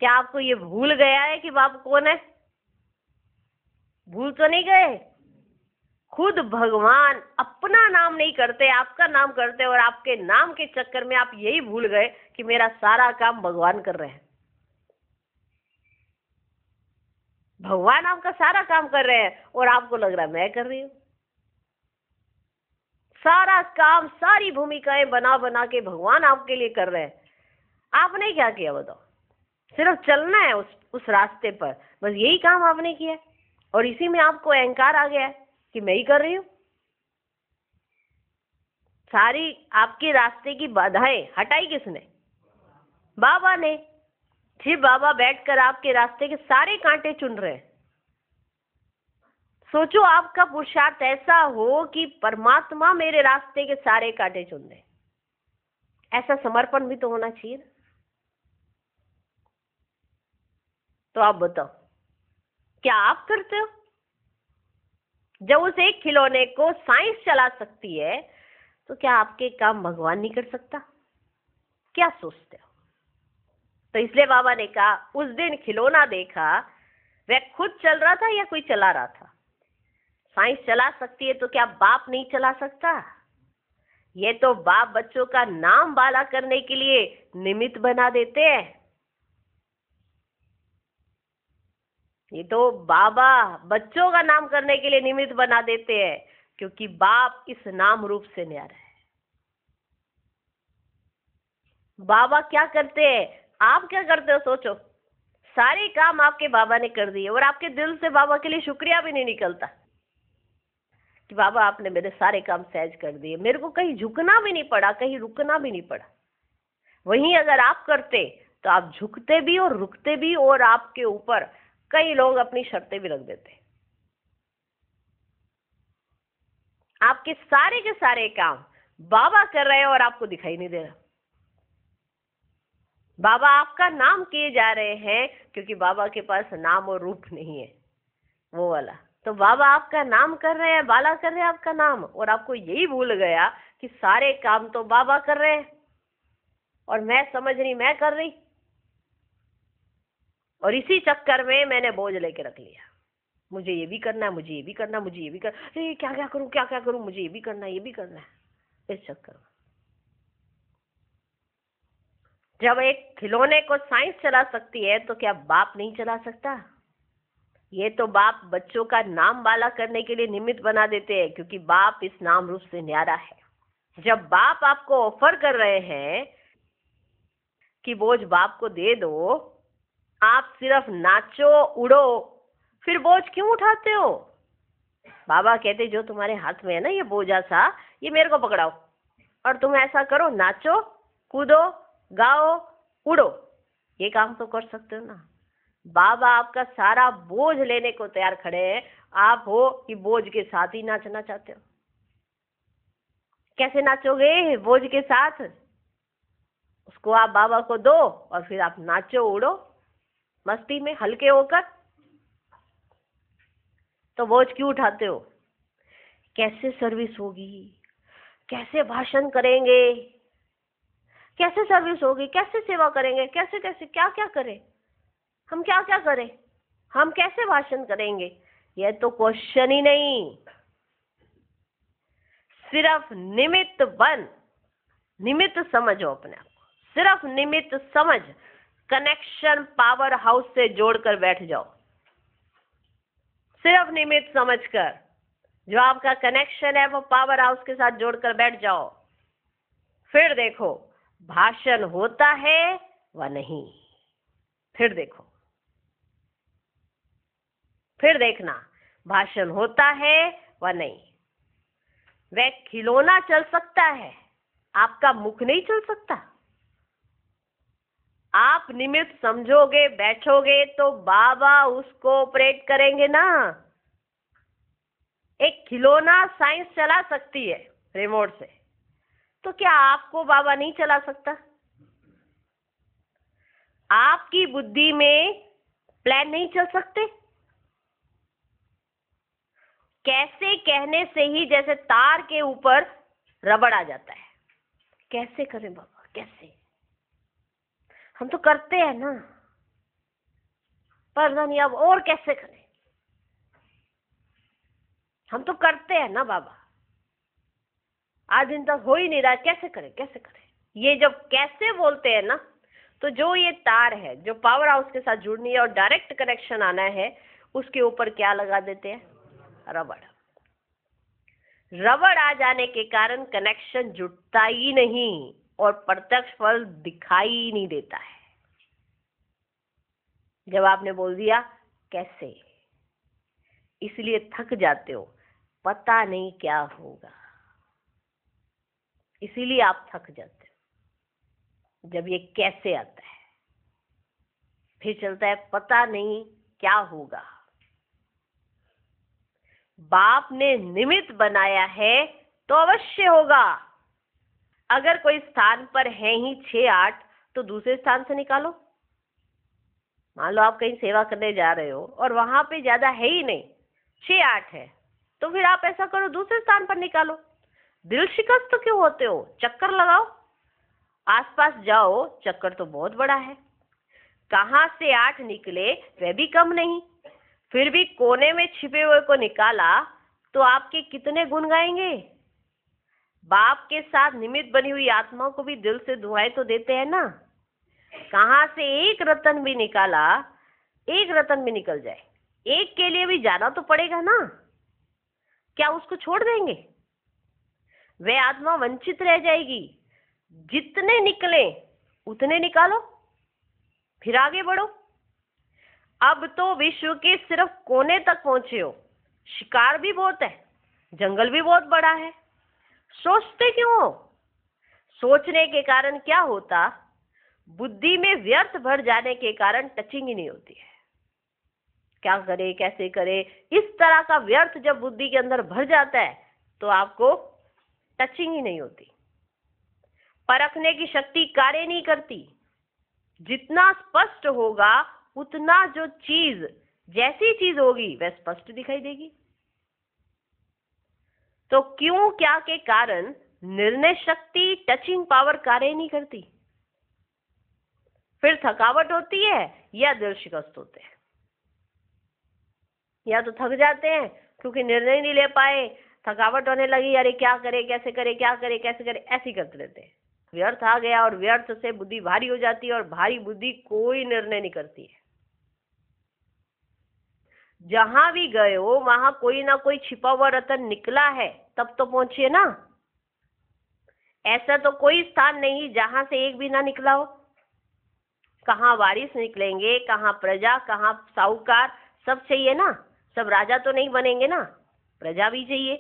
क्या आपको ये भूल गया है कि बाप कौन है? भूल तो नहीं गए? खुद भगवान अपना नाम नहीं करते, आपका नाम करते, और आपके नाम के चक्कर में आप यही भूल गए कि मेरा सारा काम भगवान कर रहे हैं। भगवान आपका सारा काम कर रहे हैं और आपको लग रहा है मैं कर रही हूं। सारा काम, सारी भूमिकाएं बना बना के भगवान आपके लिए कर रहे हैं। आपने क्या किया बताओ? सिर्फ चलना है उस रास्ते पर, बस यही काम आपने किया है। और इसी में आपको अहंकार आ गया है कि मैं ही कर रही हूं। सारी आपके रास्ते की बाधाएं हटाई किसने? बाबा ने। फिर बाबा बैठकर आपके रास्ते के सारे कांटे चुन रहे हैं। सोचो आपका पुरुषार्थ ऐसा हो कि परमात्मा मेरे रास्ते के सारे कांटे चुन दे। ऐसा समर्पण भी तो होना चाहिए। तो आप बताओ, क्या आप करते हो? जब उस एक खिलौने को साइंस चला सकती है, तो क्या आपके काम भगवान नहीं कर सकता? क्या सोचते हो? तो इसलिए बाबा ने कहा उस दिन खिलौना देखा, वह खुद चल रहा था या कोई चला रहा था? साइंस चला सकती है तो क्या बाप नहीं चला सकता? ये तो बाप बच्चों का नाम बाला करने के लिए निमित्त बना देते हैं। ये तो बाबा बच्चों का नाम करने के लिए निमित्त बना देते हैं, क्योंकि बाप इस नाम रूप से न्यारा है। बाबा क्या करते हैं, आप क्या करते हो? सोचो, सारे काम आपके बाबा ने कर दिए और आपके दिल से बाबा के लिए शुक्रिया भी नहीं निकलता कि बाबा आपने मेरे सारे काम सहज कर दिए, मेरे को कहीं झुकना भी नहीं पड़ा, कहीं रुकना भी नहीं पड़ा। वहीं अगर आप करते तो आप झुकते भी और रुकते भी, और आपके ऊपर कई लोग अपनी शर्तें भी रख देते। आपके सारे के सारे काम बाबा कर रहे हैं और आपको दिखाई नहीं दे रहा। बाबा आपका नाम किए जा रहे हैं, क्योंकि बाबा के पास नाम और रूप नहीं है वो वाला। तो बाबा आपका नाम कर रहे हैं, बाला कर रहे हैं आपका नाम, और आपको यही भूल गया कि सारे काम तो बाबा कर रहे हैं और मैं समझ रही मैं कर रही। और इसी चक्कर में मैंने बोझ लेके रख लिया, मुझे ये भी करना है, मुझे ये भी करना, मुझे ये भी करना, क्या क्या करूं, क्या क्या करूं, मुझे ये भी करना है, ये भी करना है। इस चक्कर में जब एक खिलौने को साइंस चला सकती है तो क्या बाप नहीं चला सकता? ये तो बाप बच्चों का नाम बाला करने के लिए निमित्त बना देते हैं, क्योंकि बाप इस नाम रूप से न्यारा है। जब बाप आपको ऑफर कर रहे हैं कि बोझ बाप को दे दो, आप सिर्फ नाचो उड़ो, फिर बोझ क्यों उठाते हो? बाबा कहते जो तुम्हारे हाथ में है ना ये बोझा सा, ये मेरे को पकड़ाओ और तुम ऐसा करो, नाचो कूदो गाओ उड़ो, ये काम तो कर सकते हो ना। बाबा आपका सारा बोझ लेने को तैयार खड़े हैं, आप हो कि बोझ के साथ ही नाचना चाहते हो। कैसे नाचोगे बोझ के साथ? उसको आप बाबा को दो और फिर आप नाचो उड़ो मस्ती में हल्के होकर। तो बोझ क्यों उठाते हो? कैसे सर्विस होगी, कैसे भाषण करेंगे, कैसे सर्विस होगी, कैसे सेवा करेंगे, कैसे कैसे क्या क्या करें, हम क्या क्या करें, हम कैसे भाषण करेंगे, यह तो क्वेश्चन ही नहीं। सिर्फ निमित्त बन, निमित्त समझो अपने आप को, सिर्फ निमित्त समझ, कनेक्शन पावर हाउस से जोड़कर बैठ जाओ। सिर्फ निमित्त समझकर जो आपका कनेक्शन है वो पावर हाउस के साथ जोड़कर बैठ जाओ। फिर देखो भाषण होता है व नहीं, फिर देखो, फिर देखना भाषण होता है व नहीं। वह खिलौना चल सकता है, आपका मुख नहीं चल सकता। आप निमित्त समझोगे बैठोगे तो बाबा उसको ऑपरेट करेंगे ना। एक खिलौना साइंस चला सकती है रिमोट से, तो क्या आपको बाबा नहीं चला सकता? आपकी बुद्धि में प्लान नहीं चल सकते? कैसे कहने से ही जैसे तार के ऊपर रबड़ आ जाता है, कैसे करें बाबा, कैसे? हम तो करते हैं ना, पर नहीं अब और कैसे करें? हम तो करते हैं ना बाबा, आज दिन तक हो ही नहीं रहा, कैसे करें कैसे करें? ये जब कैसे बोलते हैं ना, तो जो ये तार है जो पावर हाउस के साथ जुड़नी है और डायरेक्ट कनेक्शन आना है, उसके ऊपर क्या लगा देते हैं? रबड़। रबड़ आ जाने के कारण कनेक्शन जुड़ता ही नहीं और प्रत्यक्ष फल दिखाई ही नहीं देता है। जब आपने बोल दिया कैसे, इसलिए थक जाते हो, पता नहीं क्या होगा, इसीलिए आप थक जाते हो। जब ये कैसे आता है, फिर चलता है पता नहीं क्या होगा। बाप ने निमित्त बनाया है तो अवश्य होगा। अगर कोई स्थान पर है ही 6-8 तो दूसरे स्थान से निकालो। मान लो आप कहीं सेवा करने जा रहे हो और वहां पे ज्यादा है ही नहीं, 6-8 है, तो फिर आप ऐसा करो दूसरे स्थान पर निकालो। दिल शिकस्त क्यों होते हो? चक्कर लगाओ, आसपास जाओ, चक्कर तो बहुत बड़ा है। कहाँ से 8 निकले वह भी कम नहीं, फिर भी कोने में छिपे हुए को निकाला तो आपके कितने गुण गाएंगे। बाप के साथ निमित्त बनी हुई आत्माओं को भी दिल से दुआएं तो देते हैं ना। कहाँ से एक रतन भी निकाला, एक रतन भी निकल जाए, एक के लिए भी जाना तो पड़ेगा ना, क्या उसको छोड़ देंगे। वह आत्मा वंचित रह जाएगी। जितने निकले उतने निकालो, फिर आगे बढ़ो। अब तो विश्व के सिर्फ कोने तक पहुंचे हो, शिकार भी बहुत है, जंगल भी बहुत बड़ा है, सोचते क्यों हो। सोचने के कारण क्या होता, बुद्धि में व्यर्थ भर जाने के कारण टचिंग ही नहीं होती है। क्या करे, कैसे करे, इस तरह का व्यर्थ जब बुद्धि के अंदर भर जाता है तो आपको टचिंग ही नहीं होती। परखने की शक्ति कार्य नहीं करती। जितना स्पष्ट होगा उतना जो चीज, जैसी चीज होगी वह स्पष्ट दिखाई देगी। तो क्यों, क्या के कारण निर्णय शक्ति, टचिंग पावर कार्य नहीं करती। फिर थकावट होती है या दिल शिकस्त होते हैं। या तो थक जाते हैं क्योंकि निर्णय नहीं ले पाए, थकावट होने लगी, अरे क्या करे, कैसे करे, क्या करे, कैसे करे, ऐसे करते रहते हैं। व्यर्थ आ गया और व्यर्थ से बुद्धि भारी हो जाती है और भारी बुद्धि कोई निर्णय नहीं करती है। जहां भी गए हो वहां कोई ना कोई छिपा हुआ रतन निकला है, तब तो पहुंचिए ना। ऐसा तो कोई स्थान नहीं जहां से एक भी ना निकला हो। कहाँ वारिस निकलेंगे, कहाँ प्रजा, कहाँ साहूकार, सब चाहिए ना। सब राजा तो नहीं बनेंगे ना, प्रजा भी चाहिए।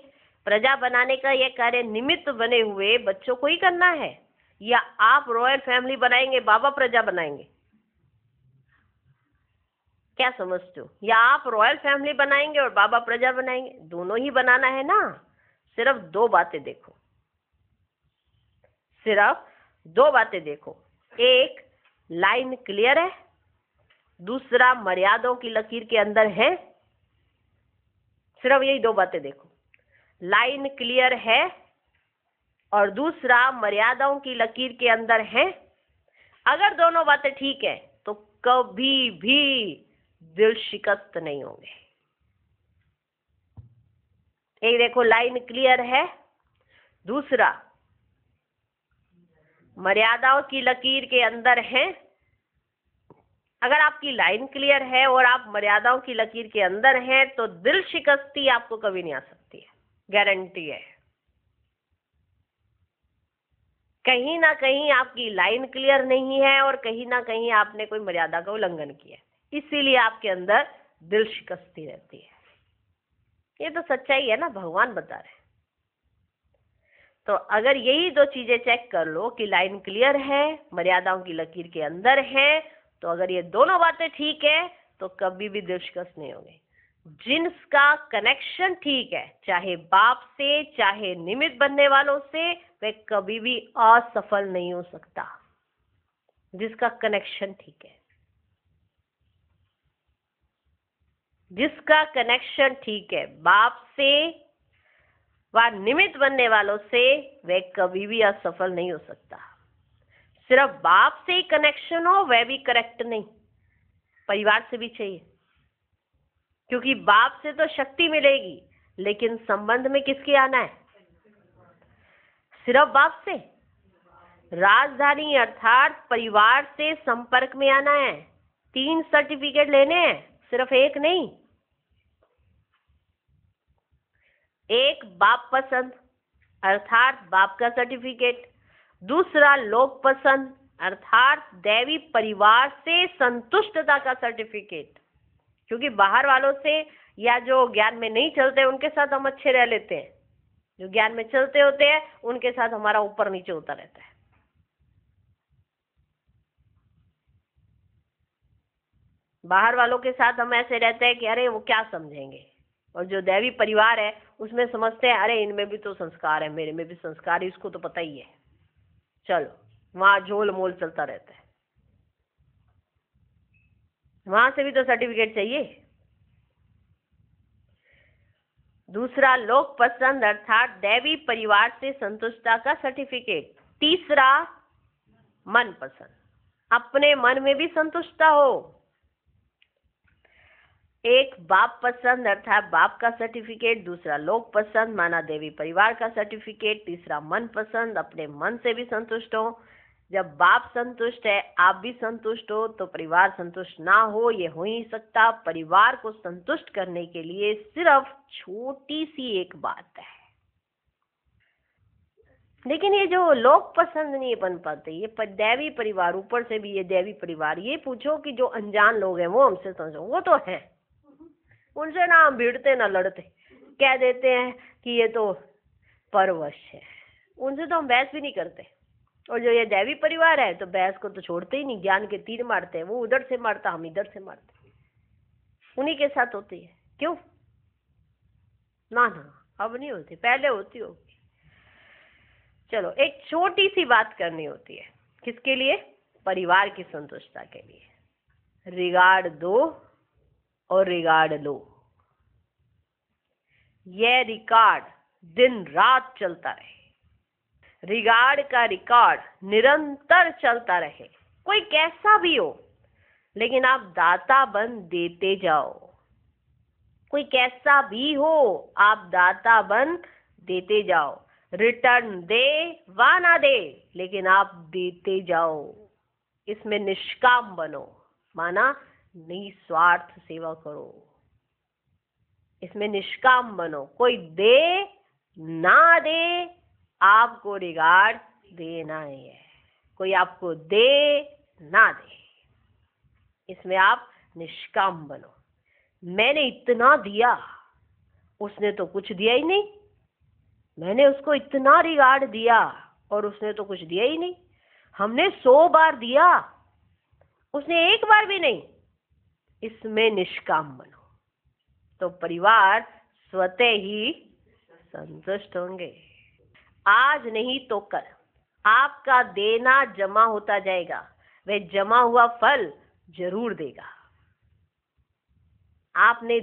प्रजा बनाने का यह कार्य निमित्त बने हुए बच्चों को ही करना है, या आप रॉयल फैमिली बनाएंगे, बाबा प्रजा बनाएंगे, क्या समझते हो। या आप रॉयल फैमिली बनाएंगे और बाबा प्रजा बनाएंगे, दोनों ही बनाना है ना। सिर्फ दो बातें देखो, सिर्फ दो बातें देखो। एक, लाइन क्लियर है, दूसरा मर्यादाओं की लकीर के अंदर है। सिर्फ यही दो बातें देखो, लाइन क्लियर है और दूसरा मर्यादाओं की लकीर के अंदर है। अगर दोनों बातें ठीक है तो कभी भी दिल शिकस्त नहीं होंगे। एक देखो, लाइन क्लियर है, दूसरा मर्यादाओं की लकीर के अंदर है। अगर आपकी लाइन क्लियर है और आप मर्यादाओं की लकीर के अंदर हैं तो दिल शिकस्ती आपको कभी नहीं आ सकती है, गारंटी है। कहीं ना कहीं आपकी लाइन क्लियर नहीं है और कहीं ना कहीं आपने कोई मर्यादा का उल्लंघन किया है, इसीलिए आपके अंदर दिल शिकस्ती रहती है। ये तो सच्चाई है ना, भगवान बता रहे हैं। तो अगर यही दो चीजें चेक कर लो कि लाइन क्लियर है, मर्यादाओं की लकीर के अंदर है, तो अगर ये दोनों बातें ठीक है तो कभी भी दिल शिकस्त नहीं होगी। जिनका कनेक्शन ठीक है, चाहे बाप से चाहे निमित्त बनने वालों से, वह कभी भी असफल नहीं हो सकता। जिसका कनेक्शन ठीक है, जिसका कनेक्शन ठीक है बाप से व निमित्त बनने वालों से, वह कभी भी असफल नहीं हो सकता। सिर्फ बाप से ही कनेक्शन हो वह भी करेक्ट नहीं, परिवार से भी चाहिए, क्योंकि बाप से तो शक्ति मिलेगी लेकिन संबंध में किसके आना है, सिर्फ बाप से। राजधानी अर्थात परिवार से संपर्क में आना है। 3 सर्टिफिकेट लेने हैं, सिर्फ एक नहीं। एक बाप पसंद अर्थात बाप का सर्टिफिकेट, दूसरा लोक पसंद अर्थात दैवी परिवार से संतुष्टता का सर्टिफिकेट। क्योंकि बाहर वालों से या जो ज्ञान में नहीं चलते उनके साथ हम अच्छे रह लेते हैं, जो ज्ञान में चलते होते हैं उनके साथ हमारा ऊपर नीचे होता रहता है। बाहर वालों के साथ हम ऐसे रहते हैं कि अरे वो क्या समझेंगे, और जो दैवी परिवार है उसमें समझते हैं अरे इनमें भी तो संस्कार है, मेरे में भी संस्कार है, इसको तो पता ही है, चलो वहां झोल मोल चलता रहता है। वहां से भी तो सर्टिफिकेट चाहिए। दूसरा लोक पसंद अर्थात दैवी परिवार से संतुष्टता का सर्टिफिकेट, तीसरा मन पसंद। अपने मन में भी संतुष्टता हो। एक बाप पसंद अर्थात बाप का सर्टिफिकेट, दूसरा लोक पसंद माना देवी परिवार का सर्टिफिकेट, तीसरा मन पसंद अपने मन से भी संतुष्ट हो। जब बाप संतुष्ट है, आप भी संतुष्ट हो, तो परिवार संतुष्ट ना हो ये हो ही नहीं सकता। परिवार को संतुष्ट करने के लिए सिर्फ छोटी सी एक बात है, लेकिन ये जो लोग पसंद नहीं बन पाते, ये दैवी परिवार, ऊपर से भी ये दैवी परिवार। ये पूछो कि जो अनजान लोग हैं वो हमसे समझो, वो तो है, उनसे ना हम भिड़ते ना लड़ते, कह देते हैं कि ये तो परवश है, उनसे तो हम बहस भी नहीं करते। और जो ये दैवी परिवार है तो बहस को तो छोड़ते ही नहीं, ज्ञान के तीर मारते हैं, वो उधर से मारता हम इधर से मारते, उन्हीं के साथ होती है। क्यों? ना ना अब नहीं होती, पहले होती होगी। चलो एक छोटी सी बात करनी होती है, किसके लिए? परिवार की संतुष्टता के लिए। रिगार्ड दो और रिगार्ड लो। यह रिकॉर्ड दिन रात चलता रहे, रिगार्ड का रिकॉर्ड निरंतर चलता रहे, कोई कैसा भी हो, लेकिन आप दाता बन देते जाओ। कोई कैसा भी हो, आप दाता बन देते जाओ। रिटर्न दे वा ना दे, लेकिन आप देते जाओ। इसमें निष्काम बनो, माना निस्वार्थ सेवा करो। इसमें निष्काम बनो, कोई दे ना दे, आपको रिगार्ड देना ही है। कोई आपको दे ना दे, इसमें आप निष्काम बनो। मैंने इतना दिया, उसने तो कुछ दिया ही नहीं। मैंने उसको इतना रिगार्ड दिया और उसने तो कुछ दिया ही नहीं। हमने 100 बार दिया, उसने एक बार भी नहीं। इसमें निष्काम बनो, तो परिवार स्वतः ही संतुष्ट होंगे। आज नहीं तो कल आपका देना जमा होता जाएगा, वह जमा हुआ फल जरूर देगा। आपने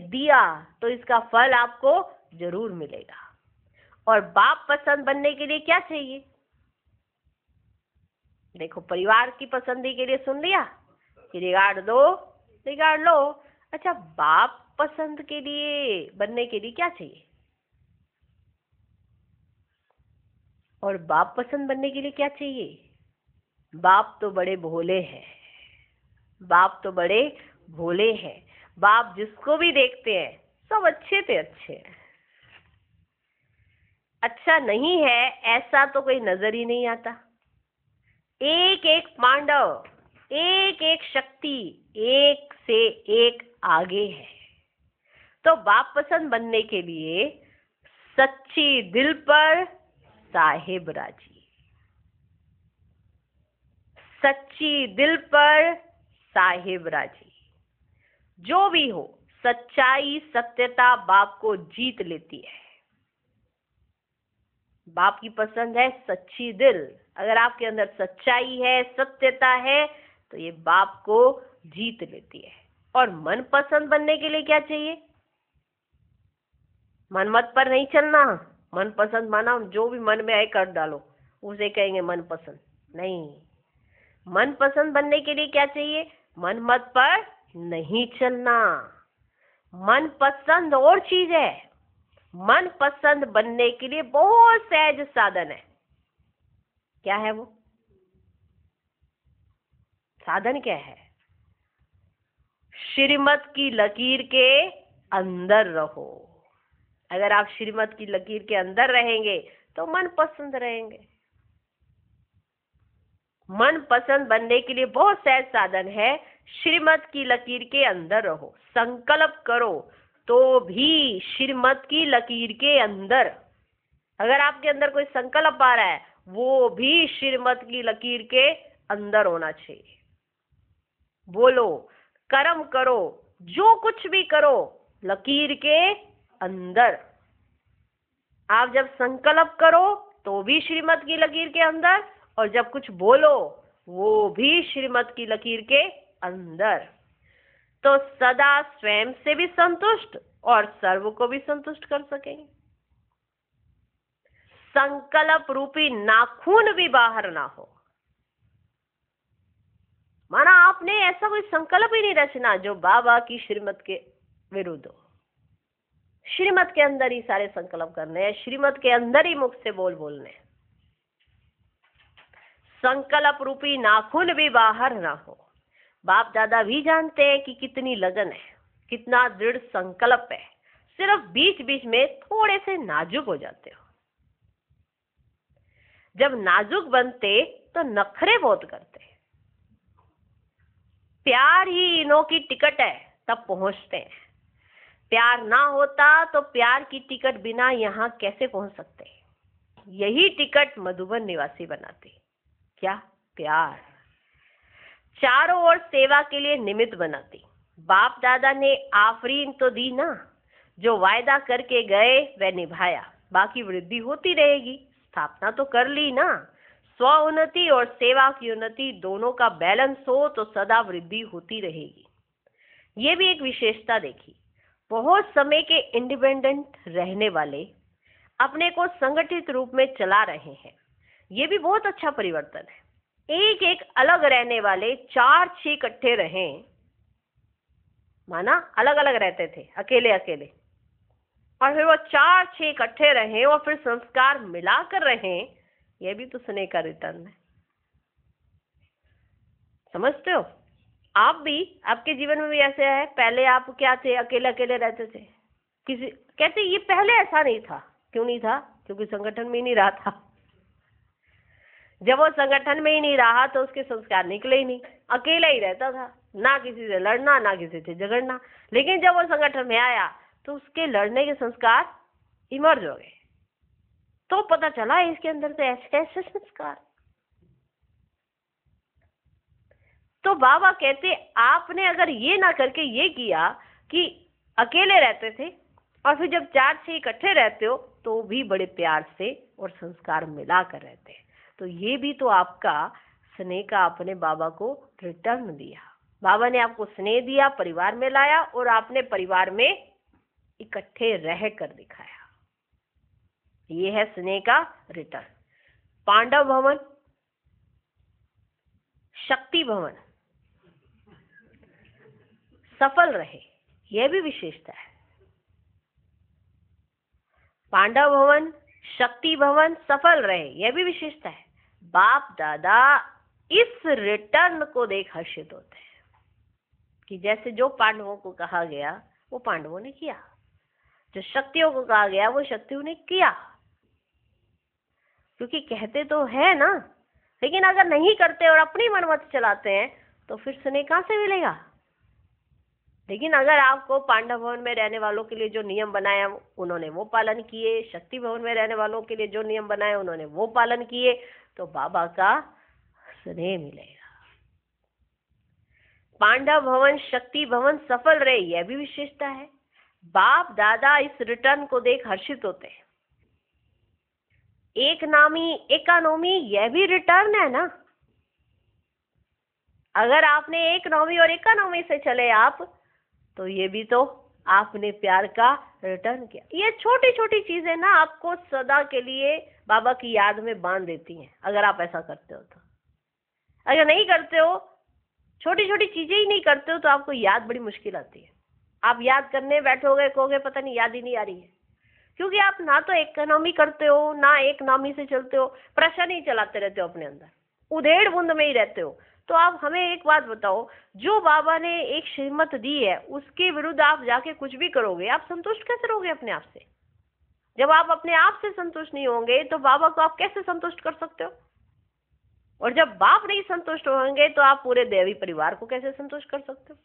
दिया तो इसका फल आपको जरूर मिलेगा। और बाप पसंद बनने के लिए क्या चाहिए? देखो, परिवार की पसंदी के लिए सुन लिया कि रिगार्ड दो रिगार्ड लो। अच्छा, बाप पसंद के लिए बनने के लिए क्या चाहिए? और बाप पसंद बनने के लिए क्या चाहिए? बाप तो बड़े भोले हैं, बाप तो बड़े भोले हैं। बाप जिसको भी देखते हैं सब अच्छे पे अच्छे हैं। अच्छा नहीं है ऐसा तो कोई नजर ही नहीं आता। एक एक पांडव, एक एक शक्ति एक से एक आगे है। तो बाप पसंद बनने के लिए सच्ची दिल पर साहेब राजी, सच्ची दिल पर साहेब राजी। जो भी हो, सच्चाई सत्यता बाप को जीत लेती है। बाप की पसंद है सच्ची दिल। अगर आपके अंदर सच्चाई है, सत्यता है, तो ये बाप को जीत लेती है। और मन पसंद बनने के लिए क्या चाहिए? मन मत पर नहीं चलना। मन पसंद माना जो भी मन में आए कर डालो, उसे कहेंगे मन पसंद नहीं। मन पसंद बनने के लिए क्या चाहिए? मन मत पर नहीं चलना। मन पसंद और चीज है। मन पसंद बनने के लिए बहुत सहज साधन है। क्या है वो साधन? क्या है? श्रीमत की लकीर के अंदर रहो। अगर आप श्रीमत की लकीर के अंदर रहेंगे तो मन पसंद रहेंगे। मन पसंद बनने के लिए बहुत सहज साधन है। श्रीमत की लकीर के अंदर रहो। संकल्प करो तो भी श्रीमत की लकीर के अंदर। अगर आपके अंदर कोई संकल्प आ रहा है, वो भी श्रीमत की लकीर के अंदर होना चाहिए। बोलो, कर्म करो, जो कुछ भी करो, लकीर के अंदर। आप जब संकल्प करो तो भी श्रीमत की लकीर के अंदर, और जब कुछ बोलो वो भी श्रीमत की लकीर के अंदर। तो सदा स्वयं से भी संतुष्ट और सर्व को भी संतुष्ट कर सकेंगे। संकल्प रूपी नाखून भी बाहर ना हो। माना आपने ऐसा कोई संकल्प ही नहीं रचना जो बाबा की श्रीमत के विरुद्ध हो। श्रीमत के अंदर ही सारे संकल्प करने हैं, श्रीमत के अंदर ही मुख से बोलने हैं। संकल्प रूपी नाखून भी बाहर ना हो। बाप दादा भी जानते हैं कि कितनी लगन है, कितना दृढ़ संकल्प है, सिर्फ बीच बीच में थोड़े से नाजुक हो जाते हो। जब नाजुक बनते तो नखरे बहुत करते। प्यार ही इन्हों की टिकट है, तब पहुंचते हैं। प्यार ना होता तो प्यार की टिकट बिना यहाँ कैसे पहुंच सकते। यही टिकट मधुबन निवासी बनाती। क्या? प्यार। चारों ओर सेवा के लिए निमित्त बनाती। बाप दादा ने आफरीन तो दी ना, जो वायदा करके गए वह निभाया, बाकी वृद्धि होती रहेगी। स्थापना तो कर ली ना। स्व उन्नति और सेवा की उन्नति दोनों का बैलेंस हो तो सदा वृद्धि होती रहेगी। ये भी एक विशेषता देखी। बहुत समय के इंडिपेंडेंट रहने वाले अपने को संगठित रूप में चला रहे हैं। ये भी बहुत अच्छा परिवर्तन है। एक एक अलग रहने वाले 4-6 इकट्ठे रहें, माना अलग अलग रहते थे, अकेले अकेले, और फिर वो 4-6 इकट्ठे रहें और फिर संस्कार मिलाकर रहें, यह भी तो स्नेह का रिटर्न है। समझते हो? आप भी, आपके जीवन में भी ऐसे है। पहले आप क्या थे? अकेले अकेले रहते थे। किसी कहते ये पहले ऐसा नहीं था। क्यों नहीं था? क्योंकि संगठन में ही नहीं रहा था। जब वो संगठन में ही नहीं रहा तो उसके संस्कार निकले ही नहीं, अकेला ही रहता था, ना किसी से लड़ना ना किसी से झगड़ना। लेकिन जब वो संगठन में आया तो उसके लड़ने के संस्कार इमर्ज हो गए, तो पता चला इसके अंदर से ऐसे ऐसे संस्कार। तो बाबा कहते आपने अगर ये ना करके ये किया कि अकेले रहते थे और फिर जब 4-6 इकट्ठे रहते हो तो भी बड़े प्यार से और संस्कार मिलाकर रहते हैं, तो ये भी तो आपका स्नेह का आपने बाबा को रिटर्न दिया। बाबा ने आपको स्नेह दिया, परिवार में लाया और आपने परिवार में इकट्ठे रह कर दिखाया। ये है स्नेह का रिटर्न। पांडव भवन, शक्ति भवन सफल रहे, यह भी विशेषता है। पांडव भवन, शक्ति भवन सफल रहे, यह भी विशेषता है। बाप दादा इस रिटर्न को देख हर्षित होते हैं कि जैसे जो पांडवों को कहा गया वो पांडवों ने किया, जो शक्तियों को कहा गया वो शक्तियों ने किया। क्योंकि कहते तो है ना, लेकिन अगर नहीं करते और अपनी मनमत चलाते हैं तो फिर स्नेह कहां से मिलेगा। लेकिन अगर आपको पांडव भवन में रहने वालों के लिए जो नियम बनाया उन्होंने वो पालन किए, शक्ति भवन में रहने वालों के लिए जो नियम बनाए उन्होंने वो पालन किए, तो बाबा का स्नेह मिलेगा। पांडव भवन, शक्ति भवन सफल रहे, यह भी विशेषता है। बाप दादा इस रिटर्न को देख हर्षित होते हैं। एक नामी एकानोमी, यह भी रिटर्न है ना। अगर आपने एक नौवीं और एकानोमी से चले आप, तो ये भी तो आपने प्यार का रिटर्न किया। ये छोटी छोटी चीजें ना आपको सदा के लिए बाबा की याद में बांध देती हैं, अगर आप ऐसा करते हो तो। अगर नहीं करते हो, छोटी छोटी चीजें ही नहीं करते हो, तो आपको याद बड़ी मुश्किल आती है। आप याद करने बैठोगे, कहोगे पता नहीं याद ही नहीं आ रही है, क्योंकि आप ना तो इकोनॉमी करते हो ना एक नामी से चलते हो, प्रश्न ही चलाते रहते हो अपने अंदर, उधेड़ बुंद में ही रहते हो। तो आप हमें एक बात बताओ, जो बाबा ने एक श्रीमत दी है उसके विरुद्ध आप जाके कुछ भी करोगे, आप संतुष्ट कैसे रहोगे अपने आप से? जब आप अपने आप से संतुष्ट नहीं होंगे तो बाबा को आप कैसे संतुष्ट कर सकते हो? और जब बाप नहीं संतुष्ट होंगे तो आप पूरे देवी परिवार को कैसे संतुष्ट कर सकते हो?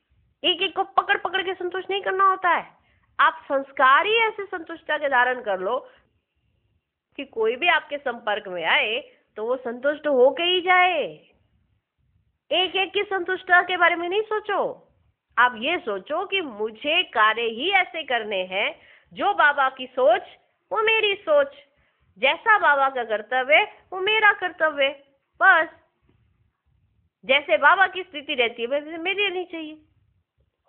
एक एक को पकड़ पकड़ के संतुष्ट नहीं करना होता है। आप संस्कार ही ऐसे संतुष्टता के धारण कर लो कि कोई भी आपके संपर्क में आए तो वो संतुष्ट होके ही जाए। एक एक की संतुष्टता के बारे में नहीं सोचो, आप ये सोचो कि मुझे कार्य ही ऐसे करने हैं जो बाबा की सोच वो मेरी सोच, जैसा बाबा का कर्तव्य वो मेरा कर्तव्य। बस जैसे बाबा की स्थिति रहती है वैसे मेरी रहनी चाहिए।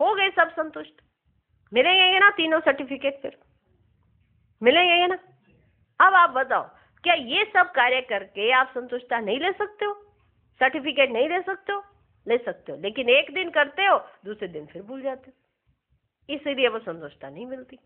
हो गए सब संतुष्ट, मिलेंगे ना तीनों सर्टिफिकेट, फिर मिलेंगे ना। अब आप बताओ, क्या ये सब कार्य करके आप संतुष्टता नहीं ले सकते हो, सर्टिफिकेट नहीं ले सकते हो? ले सकते हो, लेकिन एक दिन करते हो दूसरे दिन फिर भूल जाते हो, इसीलिए वो संतुष्टता नहीं मिलती।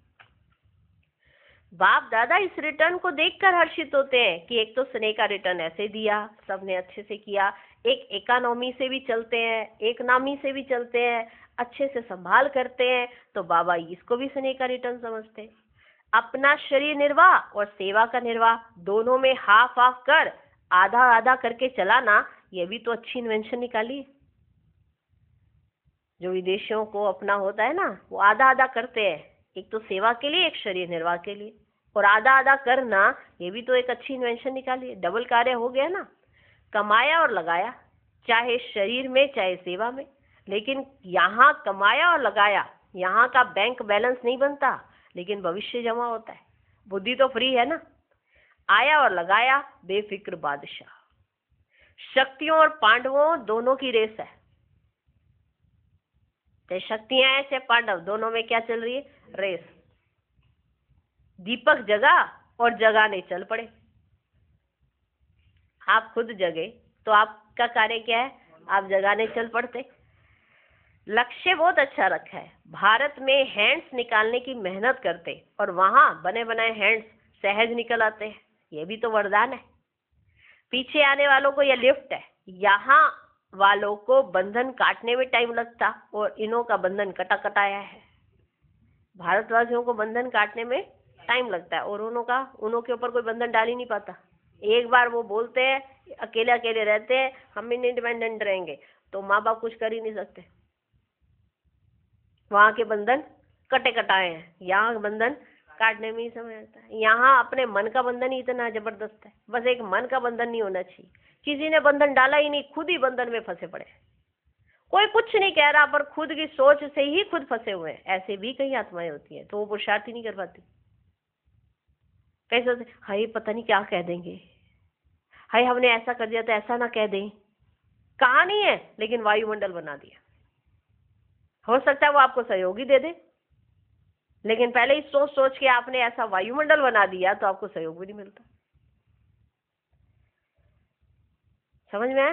बाप दादा इस रिटर्न को देखकर हर्षित होते हैं कि एक तो स्नेह का रिटर्न ऐसे दिया, सबने अच्छे से किया, एक इकोनॉमी से भी चलते हैं, एक नामी से भी चलते हैं, अच्छे से संभाल करते हैं, तो बाबा इसको भी स्नेह का रिटर्न समझते हैं। अपना शरीर निर्वाह और सेवा का निर्वाह दोनों में हाफ हाफ कर आधा आधा करके चलाना, ये भी तो अच्छी इन्वेंशन निकाली। जो विदेशियों को अपना होता है ना, वो आधा आधा करते हैं, एक तो सेवा के लिए, एक शरीर निर्वाह के लिए, और आधा आधा करना, ये भी तो एक अच्छी इन्वेंशन निकाली, डबल कार्य हो गया ना, कमाया और लगाया, चाहे शरीर में चाहे सेवा में। लेकिन यहाँ कमाया और लगाया, यहाँ का बैंक बैलेंस नहीं बनता, लेकिन भविष्य जमा होता है। बुद्धि तो फ्री है ना, आया और लगाया, बेफिक्र बादशाह। शक्तियों और पांडवों दोनों की रेस है, चाहे शक्तियां हैं चाहे पांडव, दोनों में क्या चल रही है, रेस। दीपक जगा और जगाने चल पड़े। आप खुद जगे तो आपका कार्य क्या है, आप जगाने चल पड़ते। लक्ष्य बहुत अच्छा रखा है, भारत में हैंड्स निकालने की मेहनत करते और वहां बने बनाए हैंड्स सहज निकल आते हैं, ये भी तो वरदान है। पीछे आने वालों को यह लिफ्ट है, यहाँ वालों को बंधन काटने में टाइम लगता और इन्हों का बंधन कटा कटाया है। भारतवासियों को बंधन काटने में टाइम लगता है और उन्हों के ऊपर कोई बंधन डाल ही नहीं पाता। एक बार वो बोलते हैं, अकेले अकेले रहते हैं, हम इंडिपेंडेंट रहेंगे, तो माँ बाप कुछ कर ही नहीं सकते। वहां के बंधन कटे कटाए हैं, यहाँ बंधन काटने में ही समय लगता है। यहाँ अपने मन का बंधन ही इतना जबरदस्त है, बस एक मन का बंधन नहीं होना चाहिए। किसी ने बंधन डाला ही नहीं, खुद ही बंधन में फंसे पड़े। कोई कुछ नहीं कह रहा, पर खुद की सोच से ही खुद फंसे हुए हैं। ऐसे भी कई आत्माएं होती हैं, तो वो पुरुषार्थ ही नहीं कर पाती। कैसे होते, हाय पता नहीं क्या कह देंगे, हाय हमने ऐसा कर दिया तो ऐसा ना कह दें। कहा नहीं है, लेकिन वायुमंडल बना दिया। हो सकता है वो आपको सहयोगी दे दे, लेकिन पहले ही सोच सोच के आपने ऐसा वायुमंडल बना दिया तो आपको सहयोग भी नहीं मिलता। समझ में आया?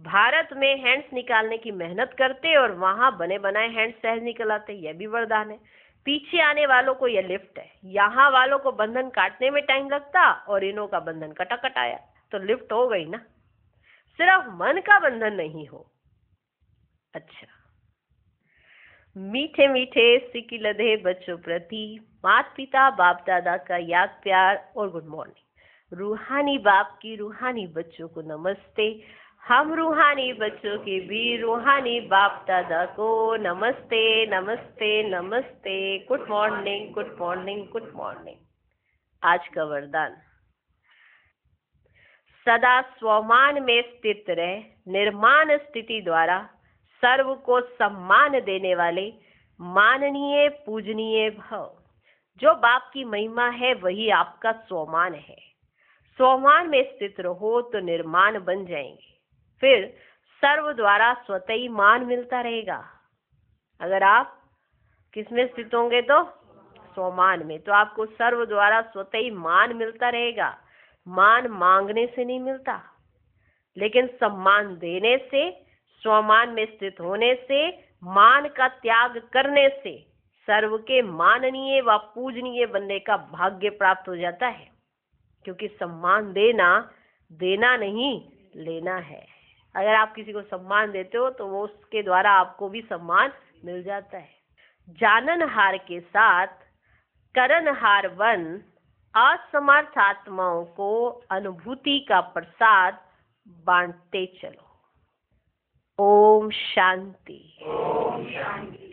भारत में हैंड्स निकालने की मेहनत करते और वहां बने बनाए हैंड्स सहज निकल आते, यह भी वरदान है। पीछे आने वालों को यह लिफ्ट है, यहाँ वालों को बंधन काटने में टाइम लगता और इन्हों का बंधन कटा कटाया, तो लिफ्ट हो गई ना। सिर्फ मन का बंधन नहीं हो। अच्छा, मीठे मीठे सिक्की लदे बच्चों प्रति माता पिता बाप दादा का याद प्यार और गुड मॉर्निंग। रूहानी बाप की रूहानी बच्चों को नमस्ते। हम रूहानी बच्चों के भी रूहानी बाप दादा को नमस्ते नमस्ते नमस्ते। Good morning good morning good morning. आज का वरदान, सदा स्वमान में स्थित रहे, निर्माण स्थिति द्वारा सर्व को सम्मान देने वाले माननीय पूजनीय भव। जो बाप की महिमा है वही आपका स्वमान है। स्वमान में स्थित रहो तो निर्माण बन जाएंगे, फिर सर्व द्वारा स्वतः ही मान मिलता रहेगा। अगर आप किस में स्थित होंगे तो स्वमान में, तो आपको सर्व द्वारा स्वतः ही मान मिलता रहेगा। मान मांगने से नहीं मिलता, लेकिन सम्मान देने से, स्वमान में स्थित होने से, मान का त्याग करने से सर्व के माननीय व पूजनीय बनने का भाग्य प्राप्त हो जाता है। क्योंकि सम्मान देना नहीं लेना है। अगर आप किसी को सम्मान देते हो तो वो उसके द्वारा आपको भी सम्मान मिल जाता है। जाननहार के साथ करनहार बन असमर्थ आत्माओं को अनुभूति का प्रसाद बांटते चलो। ओम शांति। ओम शांति।